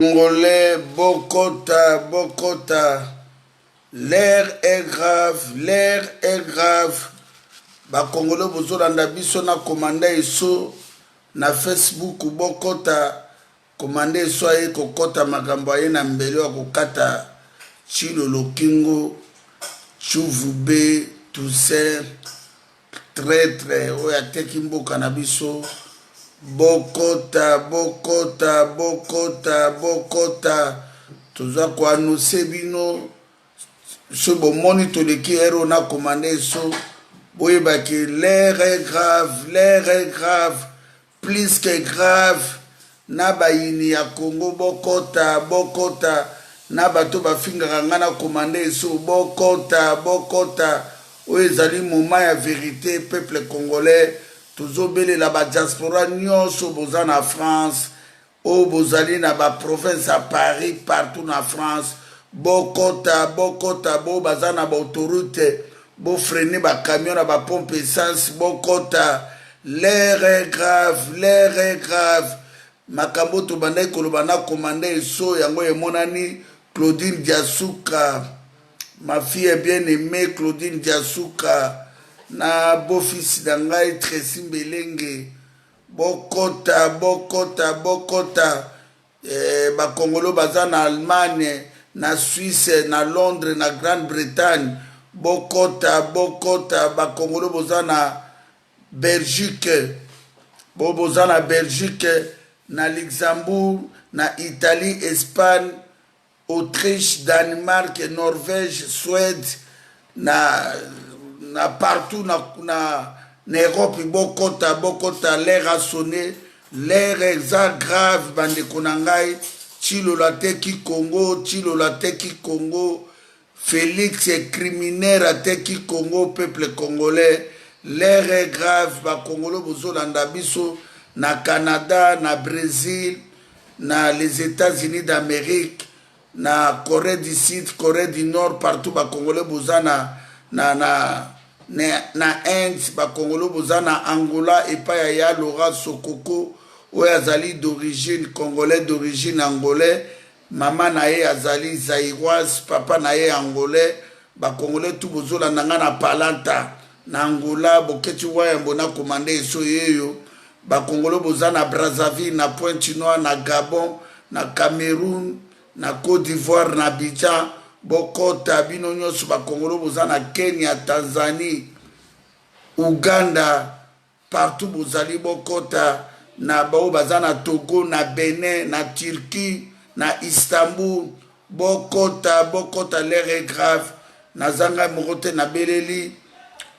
Congolais, Bokota, Bokota. L'air est grave, l'air est grave. Congolais, bozolanda biso na commanda iso na Facebook Bokota. Commanda iso aye kokota makambo aye na mbele wa kokata Chilo Lokingo, Chouvube, Toussaint, traître, oya teki mboka na biso. Bokota, Bokota, Bokota, Bokota. Toza ko annoncer bino ce bon moniteur qui est on a commandé so. Oui, bah que l'air est grave, plus que grave. Na bayini ya Congo Bokota, Bokota. Na bato ba finga ngana commandé so Bokota, Bokota. Oui, zali moment ya vérité peuple congolais. Tozobele la ba diaspora nyonso boza na France, o bozali na ba province à Paris, partout na France. Bokota, Bokota, bo baza na ba autorité, bo freiner ba camion na ba pompe essence. Bokota, l'air est grave, l'air est grave. Makambo to bandai koloba na commandé so yango emonani Claudine Diasuka, ma fille est bien aimée Claudine Diasuka. Na beau-fils d'Angaï Tracy Mbelenge. Bokota, Bokota, Bokota. Congolo baza na Allemagne, na Suisse, na Londres, na Grande-Bretagne. Bokota, Bokota. Congolo baza na Belgique. Boza na Belgique, na Luxembourg, na Italie, Espagne, Autriche, Danemark, Norvège, Suède, na partout na Europe. Bokota, Bokota. L'air a sonné, l'air est grave. Bande konangai Chilo la teki Congo, Chilo la teki Congo. Félix est criminel à teki Congo, peuple congolais. L'air est grave. Congolo bozolanda biso na Canada, na Brésil, na les États-Unis d'Amérique, na Corée du Sud, Corée du Nord, partout Congolais bozana na Inde, Congolo bozana Angola et pas ya Laura Sokoko ou azali d'origine congolais, d'origine angolais. Maman nae azali zaïroise, papa nae angolais. Congolais tout bozola nanga na Palanta na Angola boketi waya mbona commandé so yeyo. Congolo bozana Brazzaville, na Pointe-Noire, na Gabon, na Cameroun, na Côte d'Ivoire, na Abidjan. Bokota bino nyonso Congolo boza na Kenya, Tanzanie, Uganda, partout bozali Bokota. Na bao baza na Togo, na Benin, na Turquie, na Istanbul. Bokota, Bokota. L'air est grave. Na zanga morote na beleli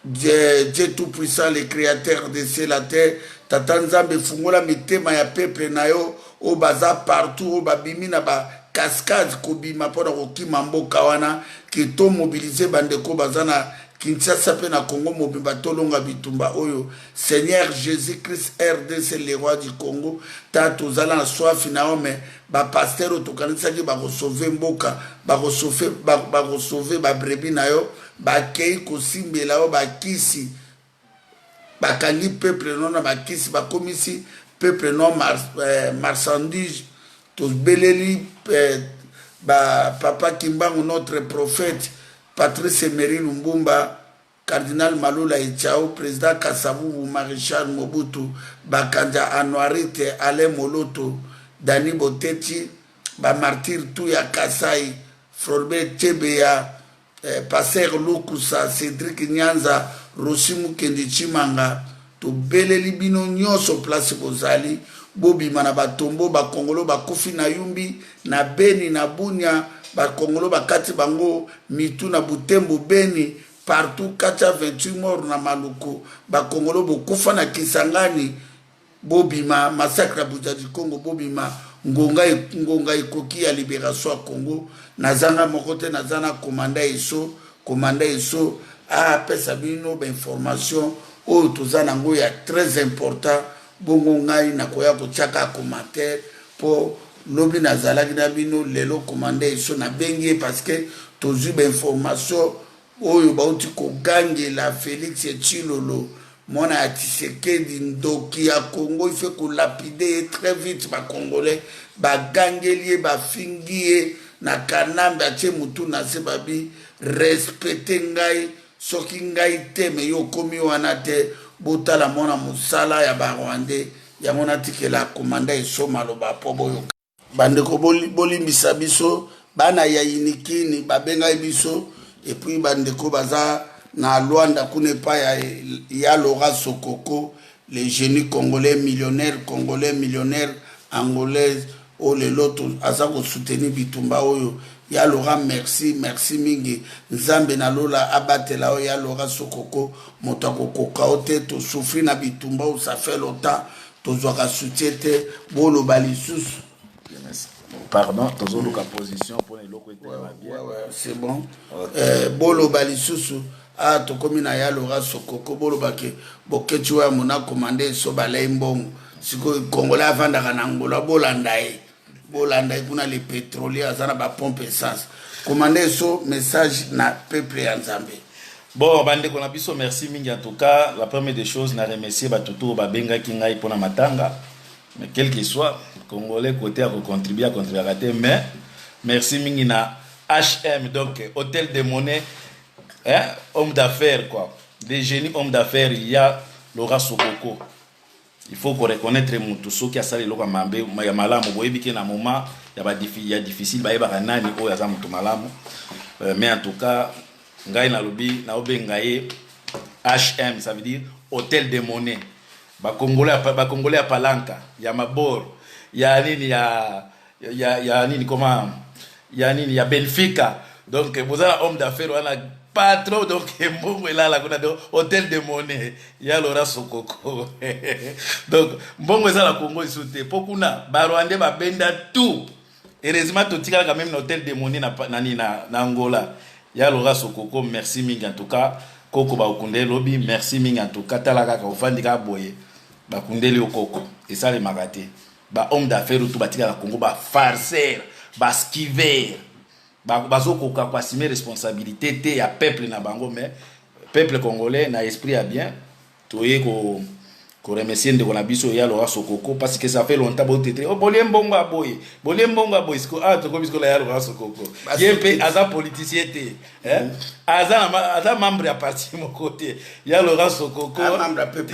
Dieu tout puissant, le créateur de ciel la terre. Tata Nzambe fungola mitema ya peuple na yo o baza partout, o babimi na ba cascade kobima pona kokima mboka wana ki to mobiliser bandeko bazana Kinshasa pe na Congo mobimba tolonga bitumba oyo. Seigneur Jésus-Christ RDC le roi du Congo. Tato zala na soif na ome ba pasteur otokanisa ki ba sauver mboka, ba sauver ba brebi na yo, ba kei kosimbela o ba kisi. Ba kangi peuple non na ba kisi ba komisi peuple non marchandise. Tous beleli papa Kimbangu, notre prophète Patrice Emery Lumbumba, cardinal Malula Ichao, président Kasavubu, maréchal Mobutu, Bakanja Anwarite, Alain Moloto, Dani Boteti, martyr Touya Kasai, Frolbe Tebea, Passer Lukusa, Cédric Nyanza, Rosimu Kendichimanga, to beleli bino nyonso place bozali. Bobi mana batombo Congolo bakufi na Yumbi, na Beni, na Bunia, Congolo bakati bango mitu na Butembo, Beni, partout 428 morts na Maluku. Congolo bokufa na Kisangani. Bobima massacre Buja du Congo. Bobima ngonga ikoki ya libération ya Congo. Nazanga mokote nazana commanda iso pesa bino ba information o tozana ngo ya très important. Bongo ngai na koya kochaka commentaire pour lobi nazalaki na bino lelo commandé iso na bengi parce que tozu ba information oyo bauti ko gangela Félix Tshilolo mwana ya Tshisekedi ndoki ya Congo il fait qu'on lapide très vite ba congolais ba gangelier ba fingie na kanambe atie mutu na se babi respecter ngai soki ngai te me yo komi wana te botala mona musala ya ba Rwandais ya mona tikela komanda eso maloba po boyo bandeko bolimbisa biso bana ya inikini babenga biso et puis bandeko baza na Luanda kune pa ya Laurent Sokoko les génies congolais millionnaires angolais o le loto aza ko soutenir bitumba oyo ya Laurent merci mingi nzambe na lola abatela o ya Laurent Sokoko moto akokoka ote to souffrir na bitumba o ça fait longtemps to zoka soutien te bolo balisusu. Pardon, toujours la position pour les locaux. Ouais, c'est bon. Okay. Bolo balisusu a to komina ya Laurent Sokoko bolo bake boketu ya mona commandé so balai mbongo siko Congolais avandaka na Angola bolanda kuna les pétroliers azana ba pompe essence commandé so message na peuple ya Nzambe. Bon, bande qu'on a biso merci mingi en tout cas. La première des choses na remercier batutu ba benga kingai pona matanga. Mais quel qu'il soit, Congolais côté à contribuer à rater, mais merci mingi na HM donc hôtel de monnaie, hein, homme d'affaires quoi, des génies hommes d'affaires, il y a Laurent Sokoko. Il faut qu'on reconnaître mutu soki asali loka mambe ya malamu boyebi ke na moment ya difficile ba yeba nani o ya za mutu malamu, mais en tout cas ngai na lobi na obengaye HM, ça veut dire hôtel de monnaie. Congolais à Palanca, il y a Mabor, il y a nini, nini comment, il y a nini, il y a Benfica. Donc vous avez un homme d'affaires, on a pas trop donc bon là la hôtel de monnaie, il y a Laurent Sokoko. Donc bon ça la Congo isoute, pokuna Barwande ba benda tout. Heureusement tout tika quand même hôtel de monnaie na Angola. Il y a Laurent Sokoko, merci mingi en tout cas. Koko ba okunde lobby, merci mingi en tout cas talaka ka ofandika boye. Ba kundeli okoko et ça les magaté ba homme d'affaires tout batika la Congo ba farceur ba skiver ba zokoka kwa assumer responsabilité te ya peuple na bango mais peuple congolais na esprit à bien toye ko remercier ndeko na biso ya Laurent Sokoko parce que ça fait longtemps bo tété o bolembongo aboye sko to ko bisko la ya Laurent Sokoko yempe aza politicien te hein aza membre ya parti mon côté ya Laurent Sokoko membre à peuple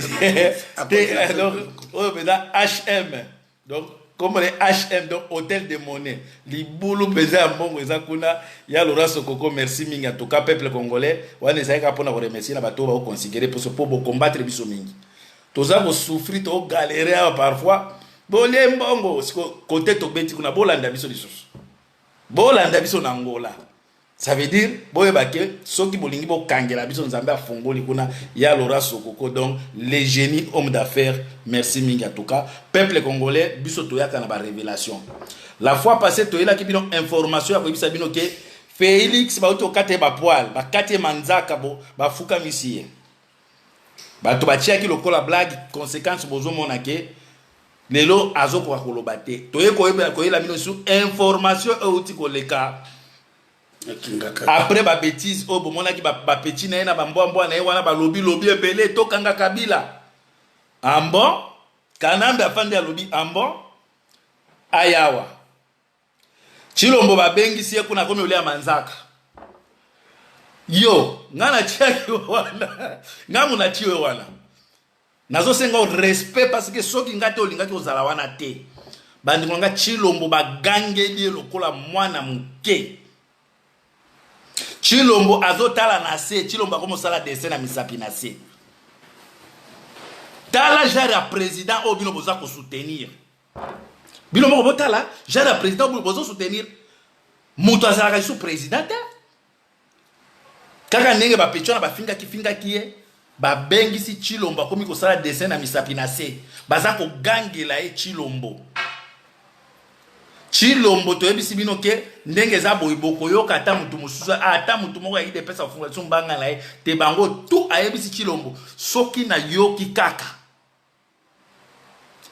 donc o beda HM donc comme les HM donc hôtel de monnaie li boulou beza mbongo eza kuna ya Laurent Sokoko merci mingi en tout cas peuple congolais wana ezaka pona ko remercier na bato ba ko considérer pour combattre biso mingi. Tous avons souffert, tous galéré parfois. Bolembongo, côté tobeti kuna bolanda biso lisusu. Bolanda biso na Angola. Ça veut dire boyebake soki bolingi bo kangela biso nzambe afongoli kuna ya Laurent Sokoko donc les génies hommes d'affaires merci mingi en tout cas peuple congolais biso toyaka na ba révélation. La fois passée toyela ki bino information ya ko bisa bino ke Félix ba uto kate ba poil ba kate manzaka bo ba fuka misie. Bato batiaki lokola blague conséquence bozo monake lelo azoko koloba te toye koyela bino sur information outi koleka après ba bêtise o bomonaki ba petit na ena ba mbwa na wana ba lobi ebele to kanga kabila ambo kanambe afande ya lobi ambo ayawa Chilombo ba bengi sie kuna komi ole ya manzaka yo ngana tiaki wana ngamu na tiwe wana nazo senga respect parce que soki ngate olingaki ozala wana te bandi nga Chilombo bagangeli lokola mwana muke Chilombo azotala na se Chilombo akomo sala dessin na misapi na se tala jara président obino boza ko soutenir bino mo botala jara président obino boza soutenir muto azala ka président kaka ndenge ba pechona ba finga kiye ba bengisi Chilombo komi ko sala dessin na misapi na se baza ko gangela Chilombo to yebisi bino ke ndenge za boyiboko yoka ata mutu mususu ata mutu moko yide pesa funga tsumbanga na te bango tu ayebisi Chilombo soki na yoki kaka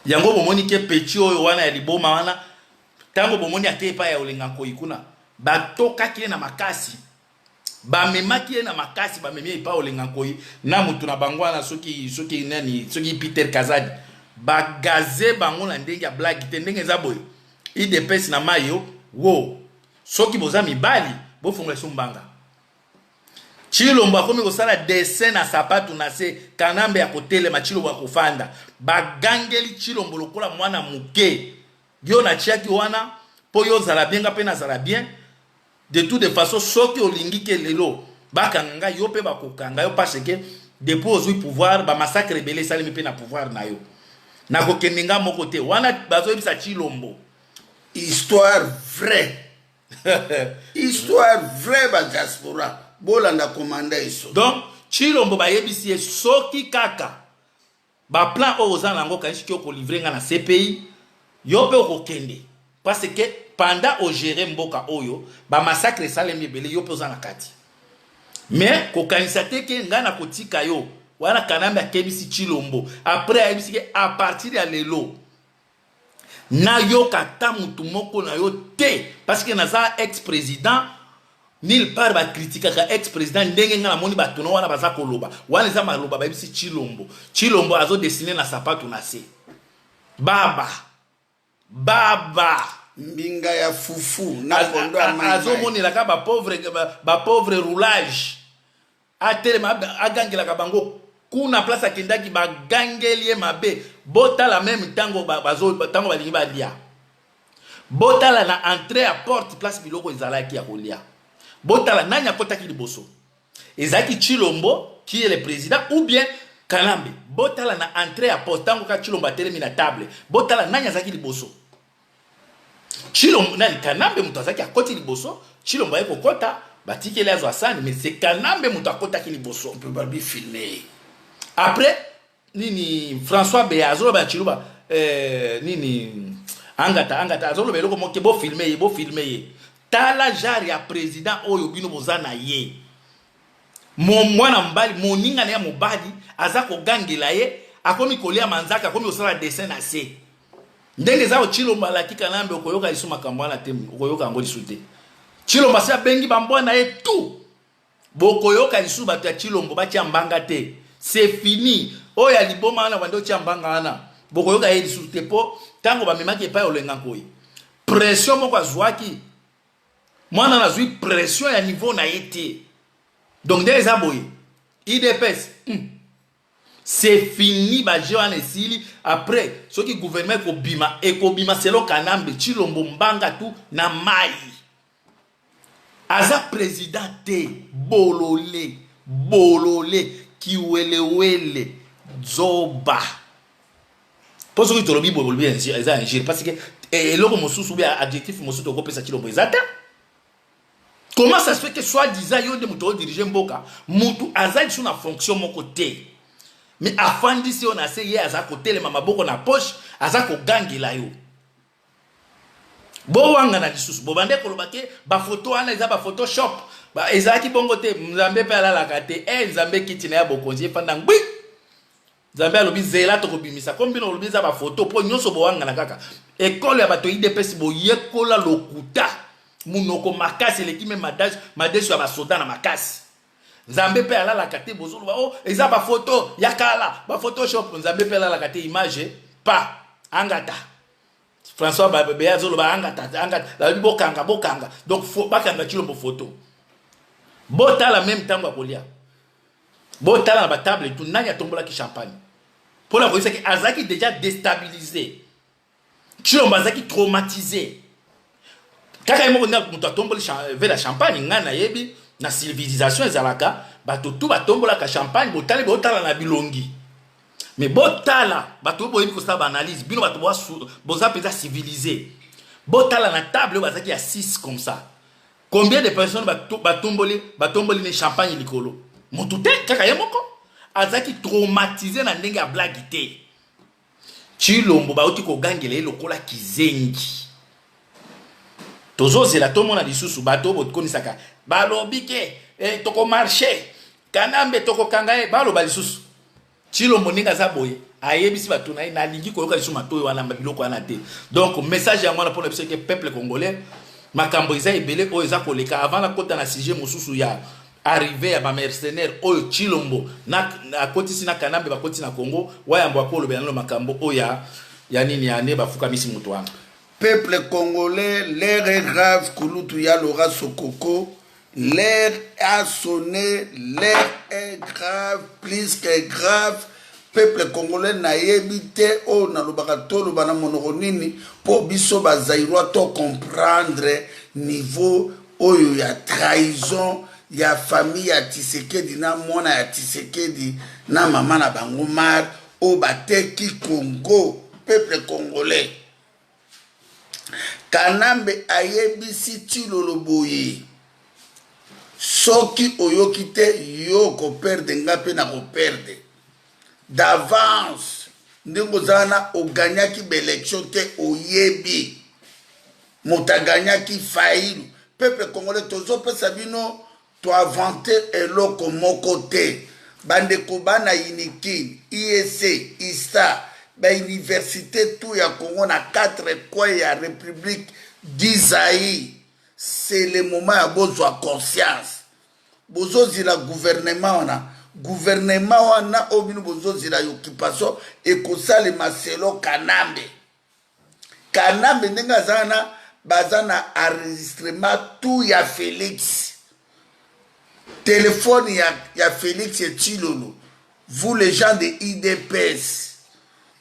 yango bomoni ke pechi oyo wana ya liboma wana tango bomoni atepa ya olenga koikuna batoka kile na makasi ba memaki ye na makasi ba memi pa olenga koyi na mutu na bangwana soki nani soki Peter Kazadi ba gaze bango na ndenge ya blague te ndenge za boy IDPS na mayo wo soki boza mibali bo fungola sumbanga Chilombo akomi kosala dessin na sapatu na se kanambe ya kotelema Chilombo akofanda bagangeli Chilombo lokola mwana muke yo na chiaki wana po yo zala bien pe na zala bien de toute de façon soki olingi ke lelo bakanga yo pe bakokanga yo parce que depuis ozui pouvoir ba massacre rebelle salimi pe na pouvoir na yo na kokendenga moko te wana bazoyebisa Chilombo histoire vraie histoire vraie ba diaspora bolanda komanda iso donc Chilombo bayebisi ye soki kaka ba plan oza nango kanisi ki okolivre nga na CPI yo pe okokende parce que pendant au gérer mboka oyo ba massacre salemi ebele yo pe oza na kati mais kokanisa te ke nga na kotika yo wana kanambe akebisi Chilombo après ayebisi ke à partir ya lelo na yo kata mutu moko na yo te parce que naza ex-président nil part ba critique ka ex-président ndenge nga na moni batono wana baza koloba wana za maloba bayebisi Chilombo azo dessiner na sapato na se baba mbinga ya fufu na kondo amai azo moni la ka ba pauvre roulage atelema agangela ka bango kuna place akendaki bagangeli mabe botala même tango tango balingi balia botala na entrée à porte place biloko ezalaki ya kolia botala nanya kotaki liboso ezaki Chilombo qui est le président ou bien Kanambe botala na entrée à porte tango ka Chilombo atelemi na table botala nanya zaki liboso Chilombo nani Kanambe mutu azaki akoti liboso Chilombo ayeko kota batikeli azo asani mais c'est Kanambe mutu akotaki liboso on peut pas bien filmer. Après nini François Beazo ba Chiluba nini angata azolo beloko moke bo filmer tala jari ya président oyo bino bozana ye mwana mbali moninga na ya mobali azako gangela ye akomi kolia manzaka akomi osala dessin na se ndenge za Chilombo la Kanambe okoyoka lisu makambo na te okoyoka ngo lisu te Chilombo sa bengi bambona ye tout bokoyoka lisu bato ya Chilombo batia mbanga te. C'est fini. Oh ya liboma na wando chiambanga ana. Boko yoka yedi surte po tango ba memaki pa olenga koi. Pression moko azwaki. Mwana na zui pression ya niveau na yete. Donc des aboyi. IDPS. C'est fini ba jewa ne sili après ce qui gouvernement ko bima e ko bima selon Kanambe Chilombo mbanga tu na mai. Aza président te bolole kiwelewele zoba poso ki tolobi bolbi eza ingénieur parce que eloko mosusu bien adjectif mosusu ko pesa Chilombo ezata comment ça se fait que soit disant yo de muto diriger mboka mutu azali sur na fonction moko te mais afandi si on a essayé aza ko telema maboko na poche aza ko gangela yo bo wanga na lisusu bo bande ko lobake ba photo ana eza ba photoshop ba ezaki bongo te Nzambe pe ala la kate Nzambe kitina ya bokonzi fanda ngbi Nzambe alobi zela to ko bimisa kombi no lobi za ba photo po nyonso bo wanga na kaka école ya bato IDPS bo yekola lokuta munoko makasi lekime madesu ya ba soda na makasi Nzambe pe ala la kate bozolo ba oh eza ba photo ya kala ba photoshop Nzambe pe ala la kate image pa angata François Beazo ba angata la bokanga donc faut bakanga Chilombo photo botala même temps bakolia botala na ba table tout nanya tombola ki champagne pour la koyisa ki azaki déjà déstabilisé Chilombo azaki traumatisé kaka yemo na muto tomboli vers la champagne ngana yebi na civilisation ezalaka bato tout batombola ka champagne botala na bilongi mais botala bato boyebi ko sa analyse bino bato boza peza civilisé botala na table bazaki ya 6 comme ça. Combien de personnes batomboli ne champagne likolo motute kaka yemoko azaki traumatisé na ndenge ya blague te Chilombo bauti ko gangela lokola kizengi tozozela tomona lisusu bato bokonisaka balobi ke toko marché Kanambe toko kangae baloba lisusu Chilombo ninga za boye ayebisi bato na lingi koyoka lisusu matoyo wana biloko wana te donc message ya mwana pour le peuple congolais makambo eza ebele o eza koleka avant la kota na sujet mosusu ya arrivé à ba mercenaire oyo Chilombo na akotisi na Kanambe bakoti na Congo wayambo akolo benano makambo oya ya nini ya ne bafuka misi mutu wana. Peuple congolais, l'air est grave, Kouloutou Yalora Sokoko. L'air a sonné, l'air est grave, plus que grave. Peuple congolais n'a évité, oh, na lobakato, lobana monoronini, pour biso bazaïrois to comprendre niveau, oh, y a trahison, y a famille, y a Tshisekedi, na mona, y a Tshisekedi, na maman, na bangomar, oh, bateki Congo, peuple congolais. Kanambe ayebisi Tshilolo boye soki oyoki te yo koperde nga mpe na koperde d'avance ndenge ozala oganyaki baélection te oyebi moto aganyaki failu. Peuple congolais tozopesa bino toavante eloko moko te. Bandeko bana Unikin, IEC, ISTA, ba université tout ya Congo na 4 coins ya République d'Isaïe. C'est le moment à bozwa conscience. Bozo zila gouvernement wana obinu bozo zila occupation ekosale maselo Kanambe. Kanambe ndenga zana bazana enregistrement tout ya Félix. Téléphone ya Félix et Tshilolo. Vous les gens de IDPS.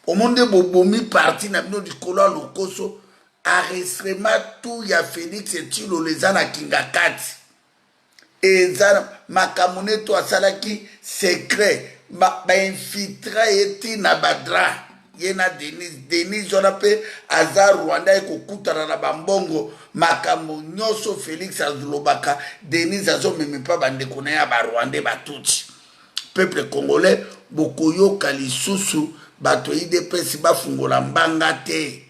Au monde bobomi parti na bino dikolo lokoso enregistrement tout ya Félix et Tshilolo les ana kingakati. Et zana makamone to asalaki secret ba infiltra eti na badra yena Denis Jonape azar Rwanda ekokutana na bambongo makambo nyoso Félix azulobaka Denis azomeme pa bandeko na ya ba Rwanda batuti. Peuple congolais bokoyoka lisusu bato IDPS bafungola mbanga te.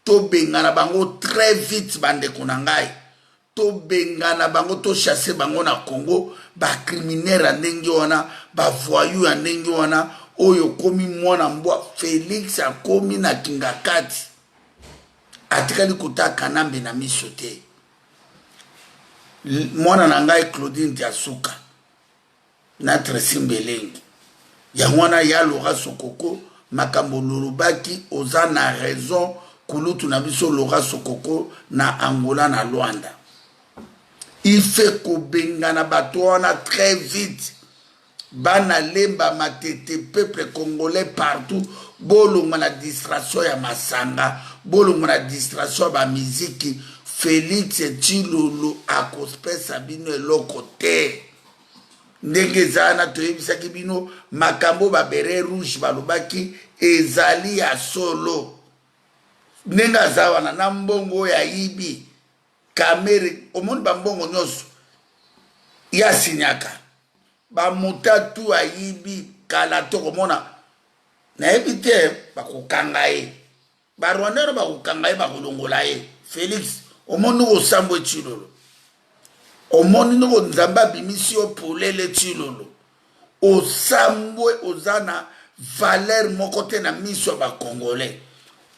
To bengana bango très vite bandeko na ngai. To bengana bango to chasser bango na Congo ba criminel ndenge wana ba voyou ndenge wana oyo komi mwana mbwa Félix akomi na kingakati. Atikali kota Kanambe na miso te. Mwana na ngai Claudine Diasuka na Tresimbelengi ya mwana ya Laura Sokoko makambo lolobaki oza na raison kulutu na biso Laura Sokoko na Angola na Luanda. Il fait ko bengana bato wana très vite. Bana lemba matete peuple congolais partout. Bolonga na distraction ya masanga, bolonga na distraction ba miziki. Félix et Tshilolo akospesa bino eloko te. Ndenge zana toyebisaki bino makambo ba beret rouge balobaki ezali ya solo. Nenga zawana na mbongo ya ibi kamere omoni bambongo nyoso ya sinyaka ba mutatu ayibi kala to komona na ebite bakukanga ye ba Rwanda bakukanga ye bakulongola ye. Félix omoni osambo Tshilolo omoni no nzamba bimisio polele Tshilolo osambwe ozana valeur moko te na miso ba congolais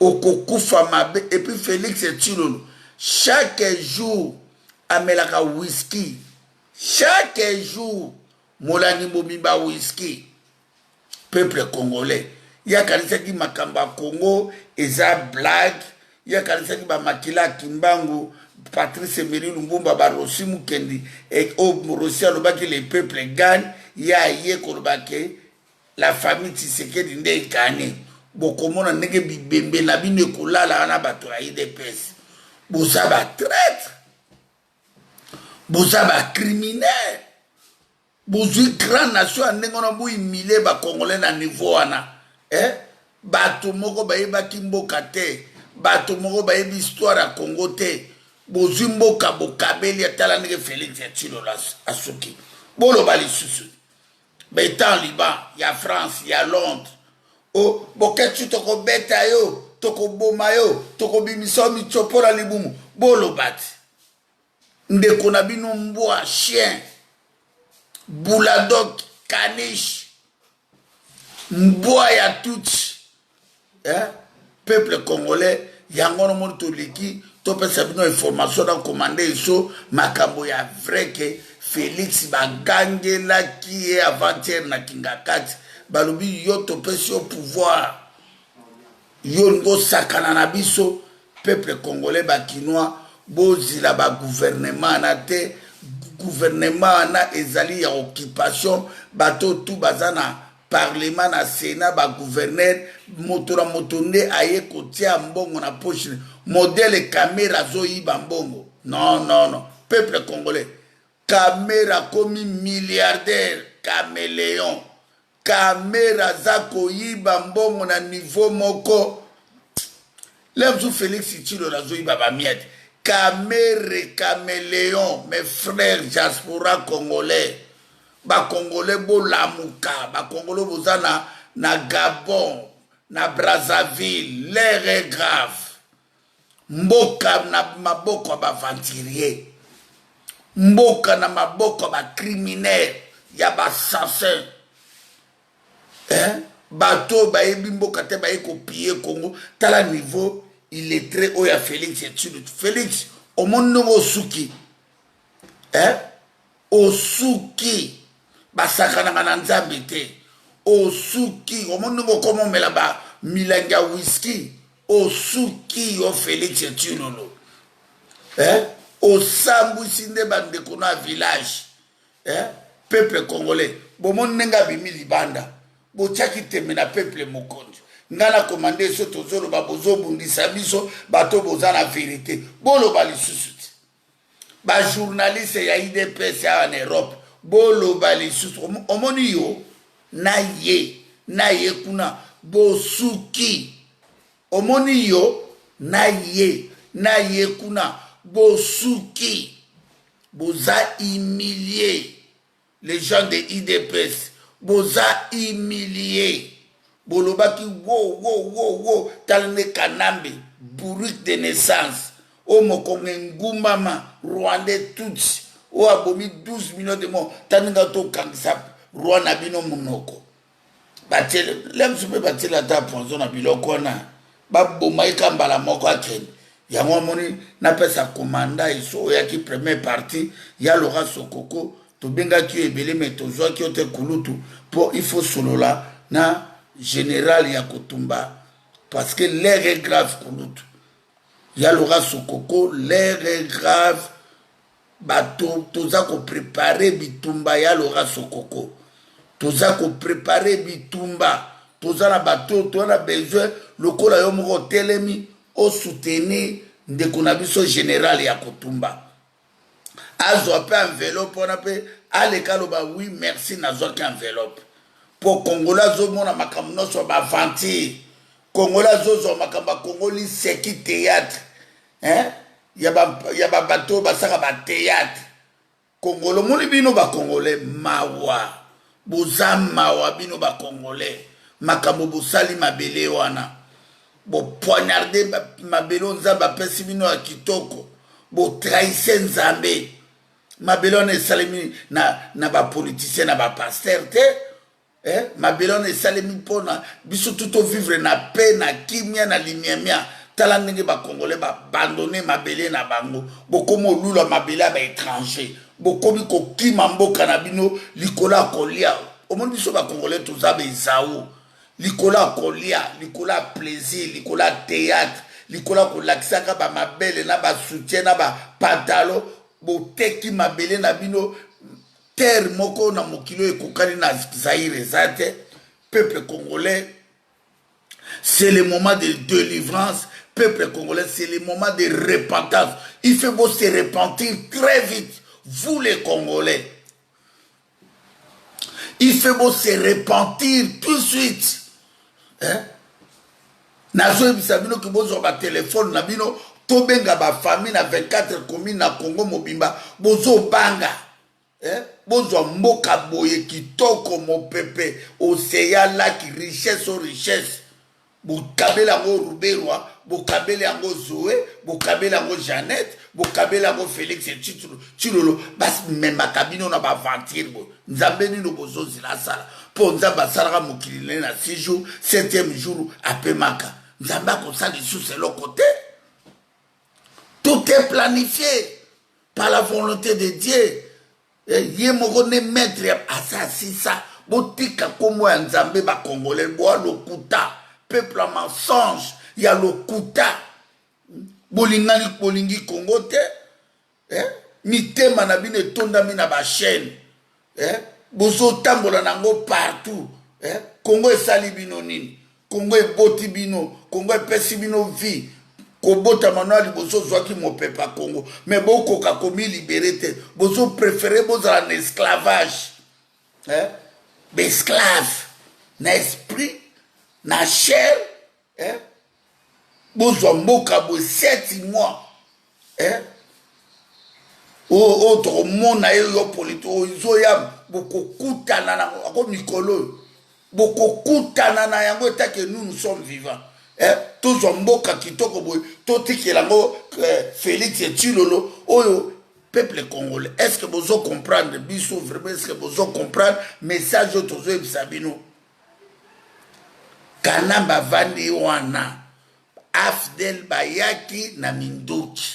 okokufa mabe. Et puis Félix et Tshilolo chaque jour amelaka whisky, chaque jour molani momimba whisky. Peuple congolais ya kanisa ki makamba Congo eza blague, ya kanisa ki ba makila Kimbangu Patrice Emery Lumumba ba Rossi Mukendi et au Russie lobaki le peuple gagne ya ye kolobaki la famille Tshisekedi nde ikane bokomona ndenge bibembe na bino kolala na bato ya IDPS. Boza ba traître, boza ba criminel, boza grande nation ndenge na bo humilier ba congolais na niveau wana. Bato moko ba yeba kimboka te, bato moko ba yeba histoire ya Congo te. Boza mboka bokabeli atala ndenge Félix et Tshilolo asuki. Bolo bali susu. Ba etant Liban, ya France, ya Londres. Oh, boketu toko beta yo. Toko bomayo, toko bimiso michopora libumu, bolo bati. Ndeko na bino mbwa, chien, bouladok, caniche, mbwa ya tuchi. Peuple congolais, yangono monto liki, tope sabino information na commandé iso, makambo ya vrai que Félix bagangela qui est avant-hier na Kingakati balobi yo topesi au pouvoir yo ngo sakana na biso peuple congolais bakinois bozila ba gouvernement na te gouvernement na ezali ya occupation bato tout bazana parlement na sénat ba gouverneur motora motonde aye kotia mbongo na poche modèle caméra zo yiba mbongo non peuple congolais caméra comme milliardaire caméléon caméra za koyiba mbongo na niveau moko lemzu Félix Tshilo na zo yiba ba miette caméléon mes frères diaspora congolais ba congolais bolamuka ba congolais bozana na Gabon na Brazzaville l'air est grave mboka na maboko ba aventurier mboka na maboko ba criminel ya ba assassin bato ba yebi mboka te ba yeko piller Congo tala niveau il est très haut ya Félix Tshilo Félix au monde no osuki osuki basakana na nzambe te osuki au monde no komo mela ba milanga whisky osuki yo Félix Tshilo osambwisi nde bandeko na village peuple congolais bomoni nenga bimi libanda botiaki teme na peuple mokonzi nga na komande so tozoloba bozobundisa biso bato boza na vérité boloba lisusu te bajournaliste ya IDPS ya en Europe boloba lisusu omoni yo na ye kuna bosuki omoni yo na ye kuna bosuki boza humilié les gens de IDPS boza humilié bolobaki wo talne kanambe bourrique de naissance o mokonge ngumama rwandais tutsi o abomi 12 millions de morts taninga to kangisa rwanda bino munoko batele lemsu pe batela ta ponzo na biloko na baboma ikambala moko akene yango moni na pesa commanda iso ya ki première partie ya Laurent Sokoko to benga ki ebele metozo ki ote kulutu pour il faut solola na général ya Kotumba parce que l'air est grave kulutu ya Laurent Sokoko l'air est grave bato toza ko préparer bitumba ya Laurent Sokoko toza ko préparer bitumba toza na bato to na besoin lokola yo moko telemi au soutenir ndeko na biso général ya Kotumba azo pe enveloppe on appelle aleka loba oui merci na zo ka enveloppe pour Congolais zo mona makamno so ba vanti Congolais zo makamba Congoli seki théâtre ya ba bato ba saka ba théâtre Congolo moni bino ba Congolais mawa bozama bino ba Congolais makambo bosali mabele wana bo poignarder mabelo nzamba pesi bino ya kitoko bo trahir nzambe mabelo ne salemi na ba politicien na ba pasteur te mabelo ne salemi pona biso tout vivre na paix na kimia na limiamia tala ndenge ba congolais ba abandonner mabele na bango bo komo lula mabele ba étranger bo komi ko kima mboka na bino likola kolia omoni biso ba congolais tozabe izao likola kolia likola plaisir likola théâtre likola kolakisaka ba mabele na ba soutien na ba pantalon boteki mabele na bino terre moko na mokilo ekokani na Zaïre zate peuple congolais c'est le moment de délivrance peuple congolais c'est le moment de repentance il faut beau se repentir très vite vous les Congolais il faut beau se repentir tout de suite nazo ebisa bino ke bozwa ba téléphone na bino to benga ba famille na 24 communes na Congo mobimba bozo banga bozwa mboka boye kitoko mopepe océan lac richesse o richesse bokabela ngo Ruberwa bokabela ngo Zoé bokabela ngo Jeannette bokabela ngo Félix Tshilolo bas mema kabino na ba ventir bo nzambe ni no bozo zila sala po nzamba salaka mokili na 6 jours 7e jour apemaka nzamba ko sali sous le côté tout est planifié par la volonté de Dieu Ye moko ne maître ya asasisa. Botika komo ya nzambe ba congolais. Boa lokuta. Peuple en mensonge. Ya lokuta. Bolingani bolingi Congo te. Mitema na bino etondami na ba chaîne. Bozo tambola nango partout. Congo esali bino nini? Congo eboti bino. Congo epesi bino vie. Kobota manuali bozo zwaki mopepa Congo. Mais boko kakomi libéré te. Bozo préféré bozala na esclavage. Esclave. Na esprit. Na chair. Bozo mboka bo 7 mois. Autre monde na yo politiko. Izo ya boko kutana na ako mikolo. Boko kutana na yango etake nous sommes vivants. Tous en mboka kitoko boy toti kelango Félix Etchilolo oyo peuple congolais est-ce que vous comprendre biso vraiment est-ce que vous comprendre message tozo ebisabino kanamba vandi wana Afdel bayaki na mindoki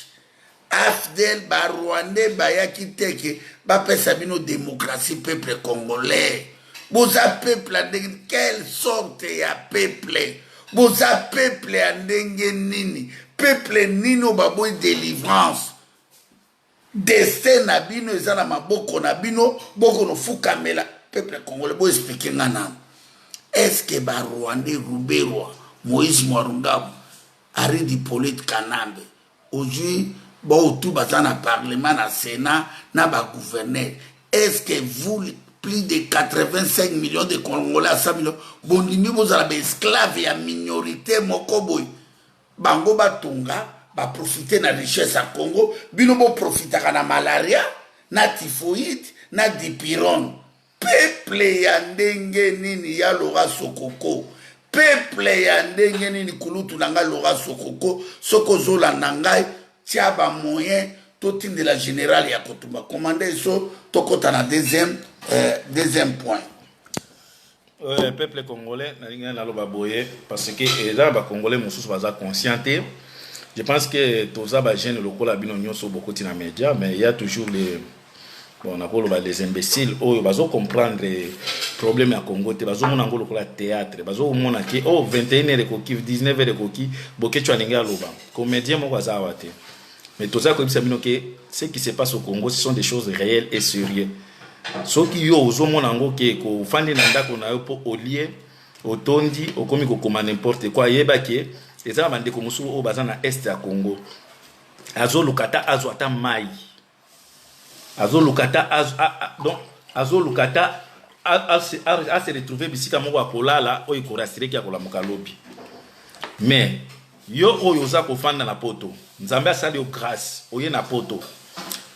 Afdel ba Rwandais bayaki teke ba pesa bino démocratie peuple congolais boza peuple de quelle sorte ya peuple boza peuple ya ndenge nini peuple nino baboy délivrance destin na bino eza na maboko na bino boko no fukamela peuple congolais bo expliquer ngana est-ce que ba Rwandais Ruberwa Moïse Mwarungabo Aridi Polit Kanambe aujourd'hui bon tout baza na parlement na Sénat na ba gouverneur est-ce que vous plus de 85 millions de Congolais à 100 millions. Bonimi vous avez esclaves et minorité mokoboy. Bango batunga ba profiter na richesse à Congo. Bino bo profiter na malaria, na typhoïde, na dipiron. Peuple ya ndenge nini ya lora sokoko. Peuple ya ndenge nini kulutu nanga lora sokoko. Soko zola nangai tia ba moyen tout de la générale ya kotumba. Commandé so tokota na deuxième point. Peuple congolais, parce que les Congolais sont conscientés. Je pense que tous les jeunes locaux sont beaucoup de médias, mais il y a toujours les imbéciles qui comprendre les problèmes à Congo. Ils comprendre le théâtre. Ils comprendre que 21h de coquille, 19h de coquille, beaucoup de gens comédiens mais tout ça, ce qui se passe au Congo, ce sont des choses réelles et sérieuses. Ce qui yo ozomonango ke ko fandi na ndako na yo po olie otondi okomi ko koma n'importe quoi yeba ke eza bande ko musu o bazana est ya Congo azo lukata azo ata mai azo lukata donc azo lukata a se retrouver bisika moko akolala o ikorasire ki akola mokalobi mais yo oyo za ko fanda na poto nzambe asali o grâce oye na poto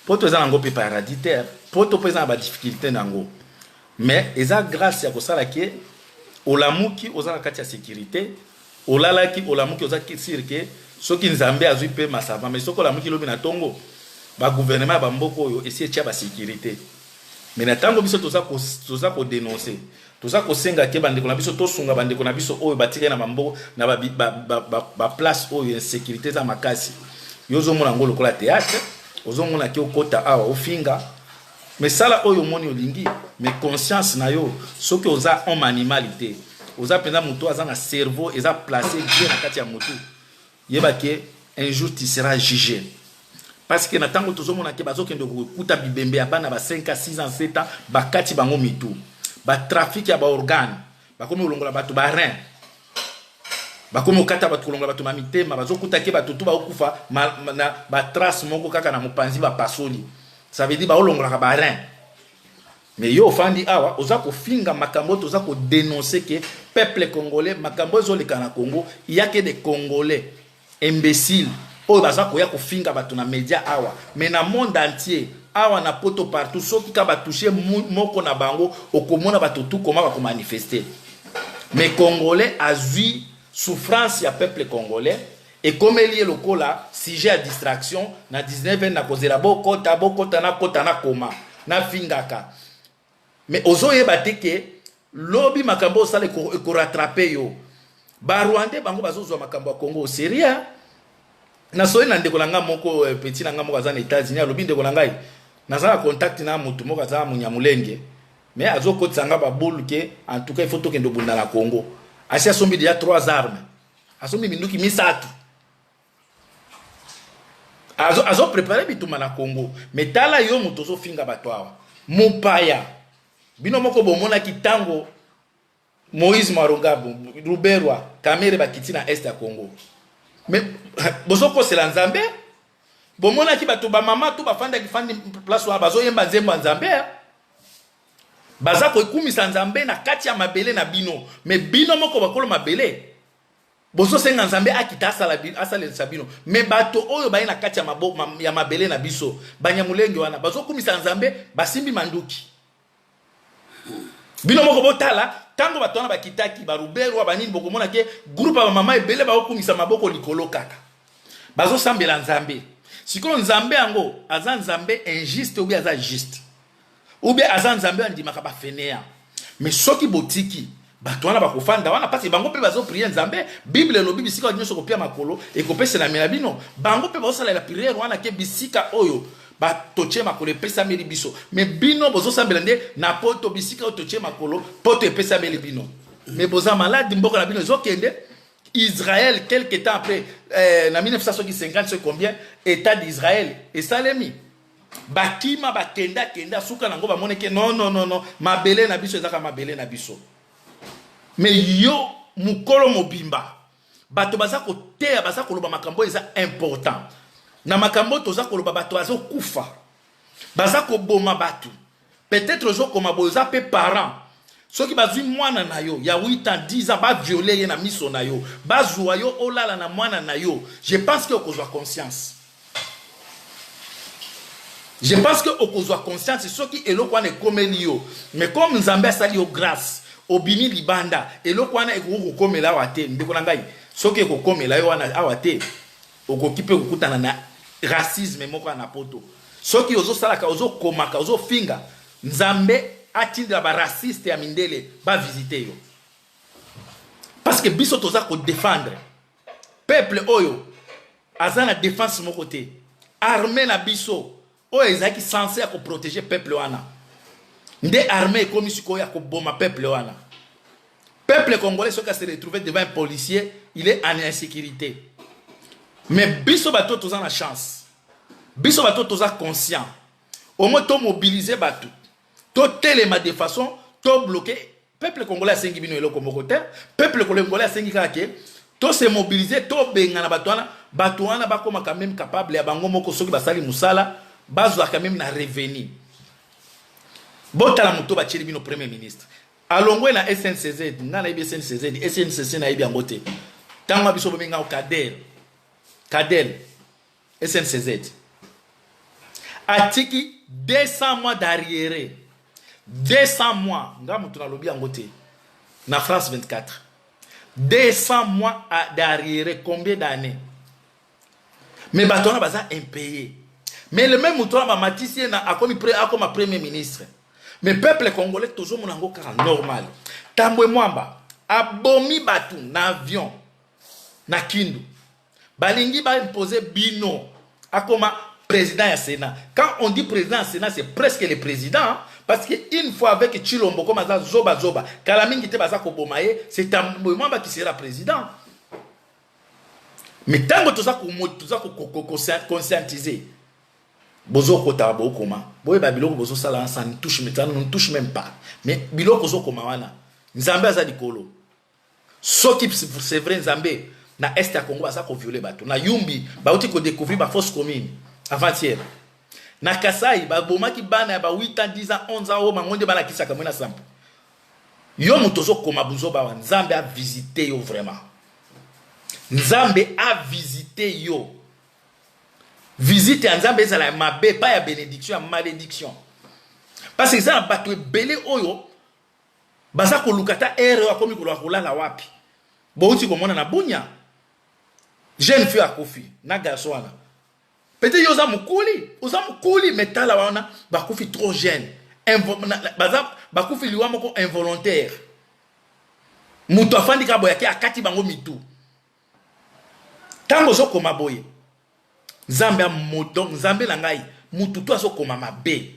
poto eza nango pe paradis terre poto pesa ba difficulté nango mais eza grâce ya kosala ke olamuki ozala kati ya sécurité olalaki olamuki ozaki sirke soki nzambe azui pe masava mais soko olamuki lobi na tongo ba gouvernement ba mboko oyo esi etia ba sécurité mais na tango biso toza ko dénoncer toza ko senga ke bande ko na biso to sunga bande ko na biso oyo batike na mambo na ba place oyo insécurité za makasi yozo mona ngolo ko la théâtre ozo mona ke okota awa ofinga mais ça là oyo moni olingi mais conscience na yo soki oza homme animalité oza penda mutu aza na cerveau eza placé bien na kati ya mutu yeba ke un jour tu seras jugé parce que na tango tozo mona ke bazokende kuta bibembe ya bana ba 5 à 6 ans 7 ans bakati bango mitu ba trafic ya ba organe bakomi olongola bato ba rein bakomi okata bato kolongola bato ma mitema bazokuta ke bato tu ba okufa na ba trace moko kaka na mopanzi ba pasoli. Ça veut dire ba olongolaka ba rein. Mais yo fandi awa oza ko finga makambo toza ko dénoncer que peuple congolais makambo zo le kana Congo, il y a que des Congolais imbéciles. O baza ko ya ko finga bato na média awa, mais na monde entier awa na poto partout soki ka ba toucher moko na bango okomona bato tout comment ba ko manifester. Mais Congolais azui souffrance ya peuple congolais. Et comme il y a le coup là, sujet à distraction, na 19 ans na kozela bokota na kota na koma na fingaka. Mais ozo yebate ke lobi makambo sale ko rattraper yo. Ba Rwandais bango bazozo makambo Congo sérieux. Na soye na ndeko langa moko petit langa moko za na États-Unis lobi ndeko langa Naza contact na mutu moko za munyamulenge. Mais azo kotsanga ba boule que en tout cas il faut to kendo bunda na Congo. Asia sombi déjà 3 armes. Asombi minduki misatu. Azo préparer bituma na Congo. Mais tala yo mutu zo finga batwa. Mupaya. Bino moko bomona kitango Moïse Marongabo, Ruberwa, Kamere bakiti na est ya Congo. Mais bozoko c'est la Nzambe. Bomona ki bato ba mama tu bafanda ki fandi place wa bazo yemba nzembo Nzambe. Baza ko ikumisa Nzambe na kati ya mabele na bino. Mais bino moko bakolo mabele. Bozo senga Nzambe akita asala sabino. Mais bato oyo ba na kati ya mabele na biso. Banyamulenge wana bazo kumisa Nzambe basimbi manduki. Bino moko botala tango batona bakitaki baruberwa banini bokomona ke groupe ba mama ebele ba okumisa maboko likolo kaka. Bazo sambela Nzambe. Siko Nzambe yango aza Nzambe injuste ou bien aza juste. Ou bien aza Nzambe andimaka ba fenea. Mais soki botiki batona bakofanda wana pasi bango pe bazo prier Nzambe. Bible lo bibi sika nyonso kopia makolo e kopesa na melabino. Bango pe bazo sala la prière wana ke bisika oyo ba toche makolo pesa meli biso. Mais bino bozo sambela nde na poto bisika o toche makolo poto pesa meli bino. Mais boza malade mboko na bino zo kende Israël quelque temps après en 1950 c'est combien état d'Israël et Salemi bakima kenda suka nango ba moneke non mabele na biso ezaka mabele na biso. Mais yo mukolo mobimba bato baza ko teya baza ko loba makambo eza important. Na makambo toza koloba bato azo kufa baza ko boma batu peut-être zo koma boza pe parents soki bazui mwana na yo ya 8 ans 10 ans ba violer ye na miso na yo bazwa yo olala na mwana na yo. Je pense que okozwa conscience. Je pense que okozwa conscience soki eloko wana ekomeli yo. Mais comme Nzambe asali yo grâce obini libanda eloko wana ekokomela wate ndeko na ngai soki ekokomela yo wana awate okokipe kokutana na racisme moko na poto. Soki ozo salaka ozo komaka ozo finga Nzambe atindra ba raciste ya mindele ba visiter yo. Parce que biso toza ko défendre peuple oyo azana défense mon côté. Armée na biso oyo ezaki censé ko protéger peuple wana. Nde armée comme siko ya ko boma peuple wana. Peuple congolais soki se retrouver devant un policier, il est en insécurité. Mais biso bato toza na chance. Biso bato toza conscient. Au moins to mobiliser bato. To telema de façon to bloquer peuple congolais sengi bino eloko moko te. Peuple congolais sengi kake to se mobiliser to benga na bato wana bakoma quand même capable ya bango moko soki basali musala bazwa quand même na revenu. Botala muto ba cheli bino premier ministre. Alongwe na SNCZ, ngana ibi SNCZ, SNCC na ibi angote. Tango biso bomenga o Cadel, SNCZ. Atiki 200 mois d'arrière. 200 mois. Nga mutu na lobi angote. Na France 24. 200 mois d'arrière. Combien d'années? Mais batona baza impayé. Mais le même mutu na matisi na akomi premier ministre. Mais peuple congolais toujours mon ango car normal. Tambwe mwamba abomi batu na avion na Kindu. Balingi ba imposer bino akoma président ya Sénat. Quand on dit président ya Sénat, c'est presque le président parce que une fois avec Chilombo comme ça zoba Kalamingi te baza ko bomaye, c'est Tambwe mwamba qui sera président. Mais tango tout ça ko conscientiser. Bozo kota bokoma boye babiloko bozo sala ça ne touche même pas mais biloko zo koma wana Nzambe aza dikolo soki c'est vrai Nzambe na est ya Congo asa ko violer bato na Yumbi ba uti ko découvrir ba fausse commune avant-hier na Kasai ba bomaki bana ba 8 ans 10 ans 11 ans o mangonde bana kisaka mona sample yo mutozo koma buzo ba Nzambe a visité yo vraiment Nzambe a visité yo. Visite Nzambe ezala mabe pas ya bénédiction, ya malédiction. Parce que ça na bato ebele oyo baza ko lukata ere akomi ko la wapi. Bouti ko mona na bunya. Jeune fille akofi na garçon wana. Peut-être yoza mukuli metala wana bakofi trop jeune. Baza bakofi liwa moko involontaire. Muto afandi ka boyake akati bango mitu. Tango zo koma boye. Nzambe na ngai mutu to azo koma mabe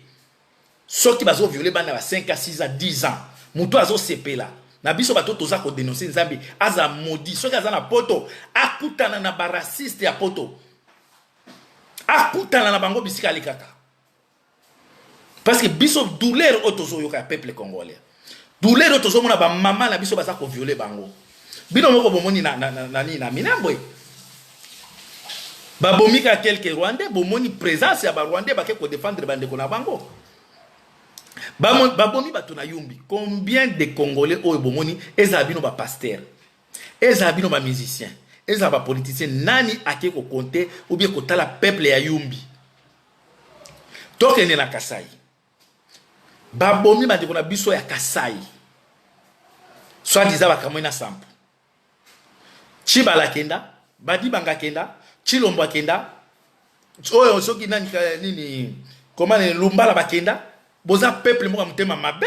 soki bazo violer bana ba 5 à 6 à 10 ans mutu azo sepela na biso bato toza ko dénoncer nzambe aza maudit soki aza na poto akutana na ba raciste ya poto akutana na bango bisika likaka parce que biso douleur otozo yoka peuple congolais douleur otozo mona ba mama na biso baza ko violer bango bino moko bomoni na minambwe babomika quelques rwandais bomoni présence ya ba rwandais bake ko défendre bande ko na bango babomi bato na yumbi combien de congolais oyo bomoni eza bino ba pasteur eza bino ba musicien eza ba politicien nani ake ko compter ou bien ko tala peuple ya yumbi tokende na Kasai babomi bande ko na biso ya Kasai soit disant bakamwena sample Chibala kenda badi banga kenda Chilombo kenda oyo soki nani nini comment ne lumbala bakenda boza peuple moko mutema mabe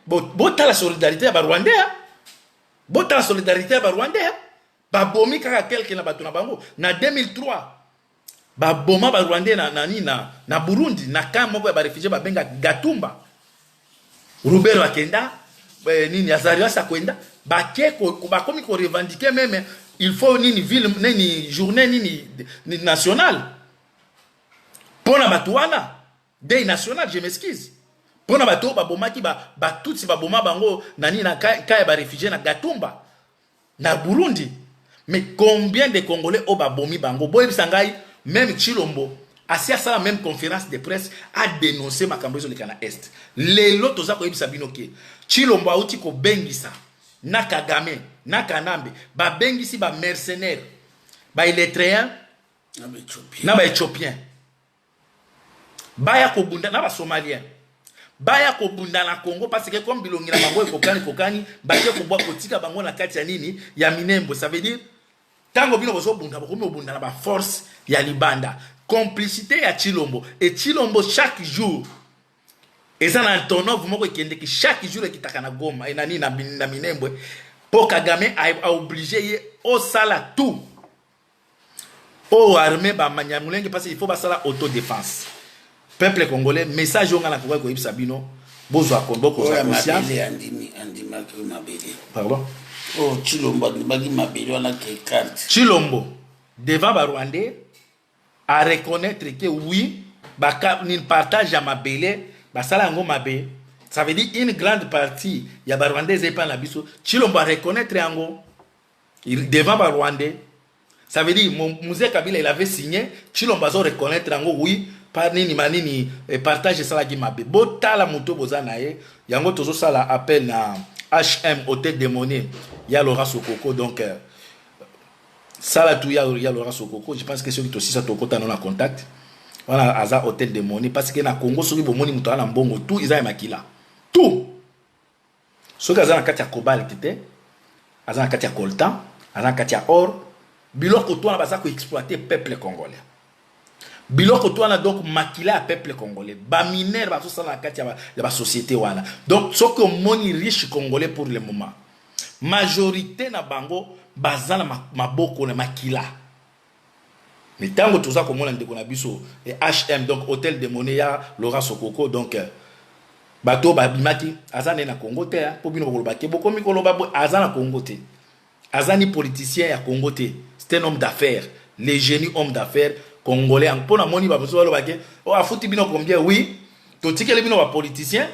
bota la solidarité ya ba Rwandais bota la solidarité ya ba Rwandais babomi kaka quelqu'un na bato na bango na 2003 baboma ba Rwandais na Burundi na camp moko ya ba réfugiés babenga Gatumba Rubero akenda nini Azarias akwenda bakeko bakomi ko revendiquer même il faut nini ville nini journée nini nationale pona batuana day national je m'excuse pona bato babomaki ba tutsi baboma bango nani na kaya ba réfugiés na Gatumba na Burundi mais combien de Congolais au babomi bango boy sangai même Chilombo asia ça la même conférence de presse a dénoncé makambo zo lekana est les loto za ko yebisa binoke Chilombo auti ko bengisa na Kagame na Kanambe ba bengisi ba mercenaires ba illetréens na ba éthiopiens baya ko bunda na ba somaliens baya ko bunda na Congo parce que comme bilongi na bango kokani ba ke ko bwa kotika bango na kati ya nini ya Minembo ça veut dire tango bino bozo bunda bokomi bunda na ba force ya Libanda complicité ya Chilombo et Chilombo chaque jour et ça na Antonov moko kende ki chaque jour ekitaka na Goma et nani na Minembwe pour Kagame a obligé au sala tout au armée ba manyamulenge parce qu'il faut ba sala autodéfense peuple congolais message on a la ko yebisa bino bozo akondo ko za conscience andima ki mabele pardon oh Chilombo bagi mabele wana ke carte Chilombo devant ba Rwandais à reconnaître que oui baka ni partage à mabele basala ngo mabe ça veut dire une grande partie ya ba Rwandais et pas la biso Chilombo à reconnaître ngo devant ba Rwandais ça veut dire Mzee Kabila il avait signé Chilombo a reconnaître ngo oui par nini manini partage ça la gi mabe botala moto bozana ye yango tozo sala appel na HM Hôtel des Monnaies ya Laurent Sokoko donc ça là tout ya Laurent Sokoko je pense que ceux qui aussi ça tokota non en contact voilà aza Hôtel des Monnaies parce que na Congo soki bomoni muto na mbongo tout isa makila tout soki aza na kati ya cobalt tete aza na kati ya coltan aza na kati ya or biloko to na baza ko exploiter peuple congolais biloko to na donc makila ya peuple congolais ba mineur ba so sala na kati ya ba société wana donc soki omoni riche congolais pour le moment majorité na bango bazala maboko na makila mais tango tout ça comme on a dit qu'on a biso et HM donc Hôtel des Monnaies ya Laurent Sokoko donc bato babimaki azana na Congo te po bino ko lobake boko mi ko loba azana Congo te azani politicien ya Congo te c'est un homme d'affaires les génies hommes d'affaires congolais en pona moni ba bozo lobake o afuti bino combien oui totikele bino ba politicien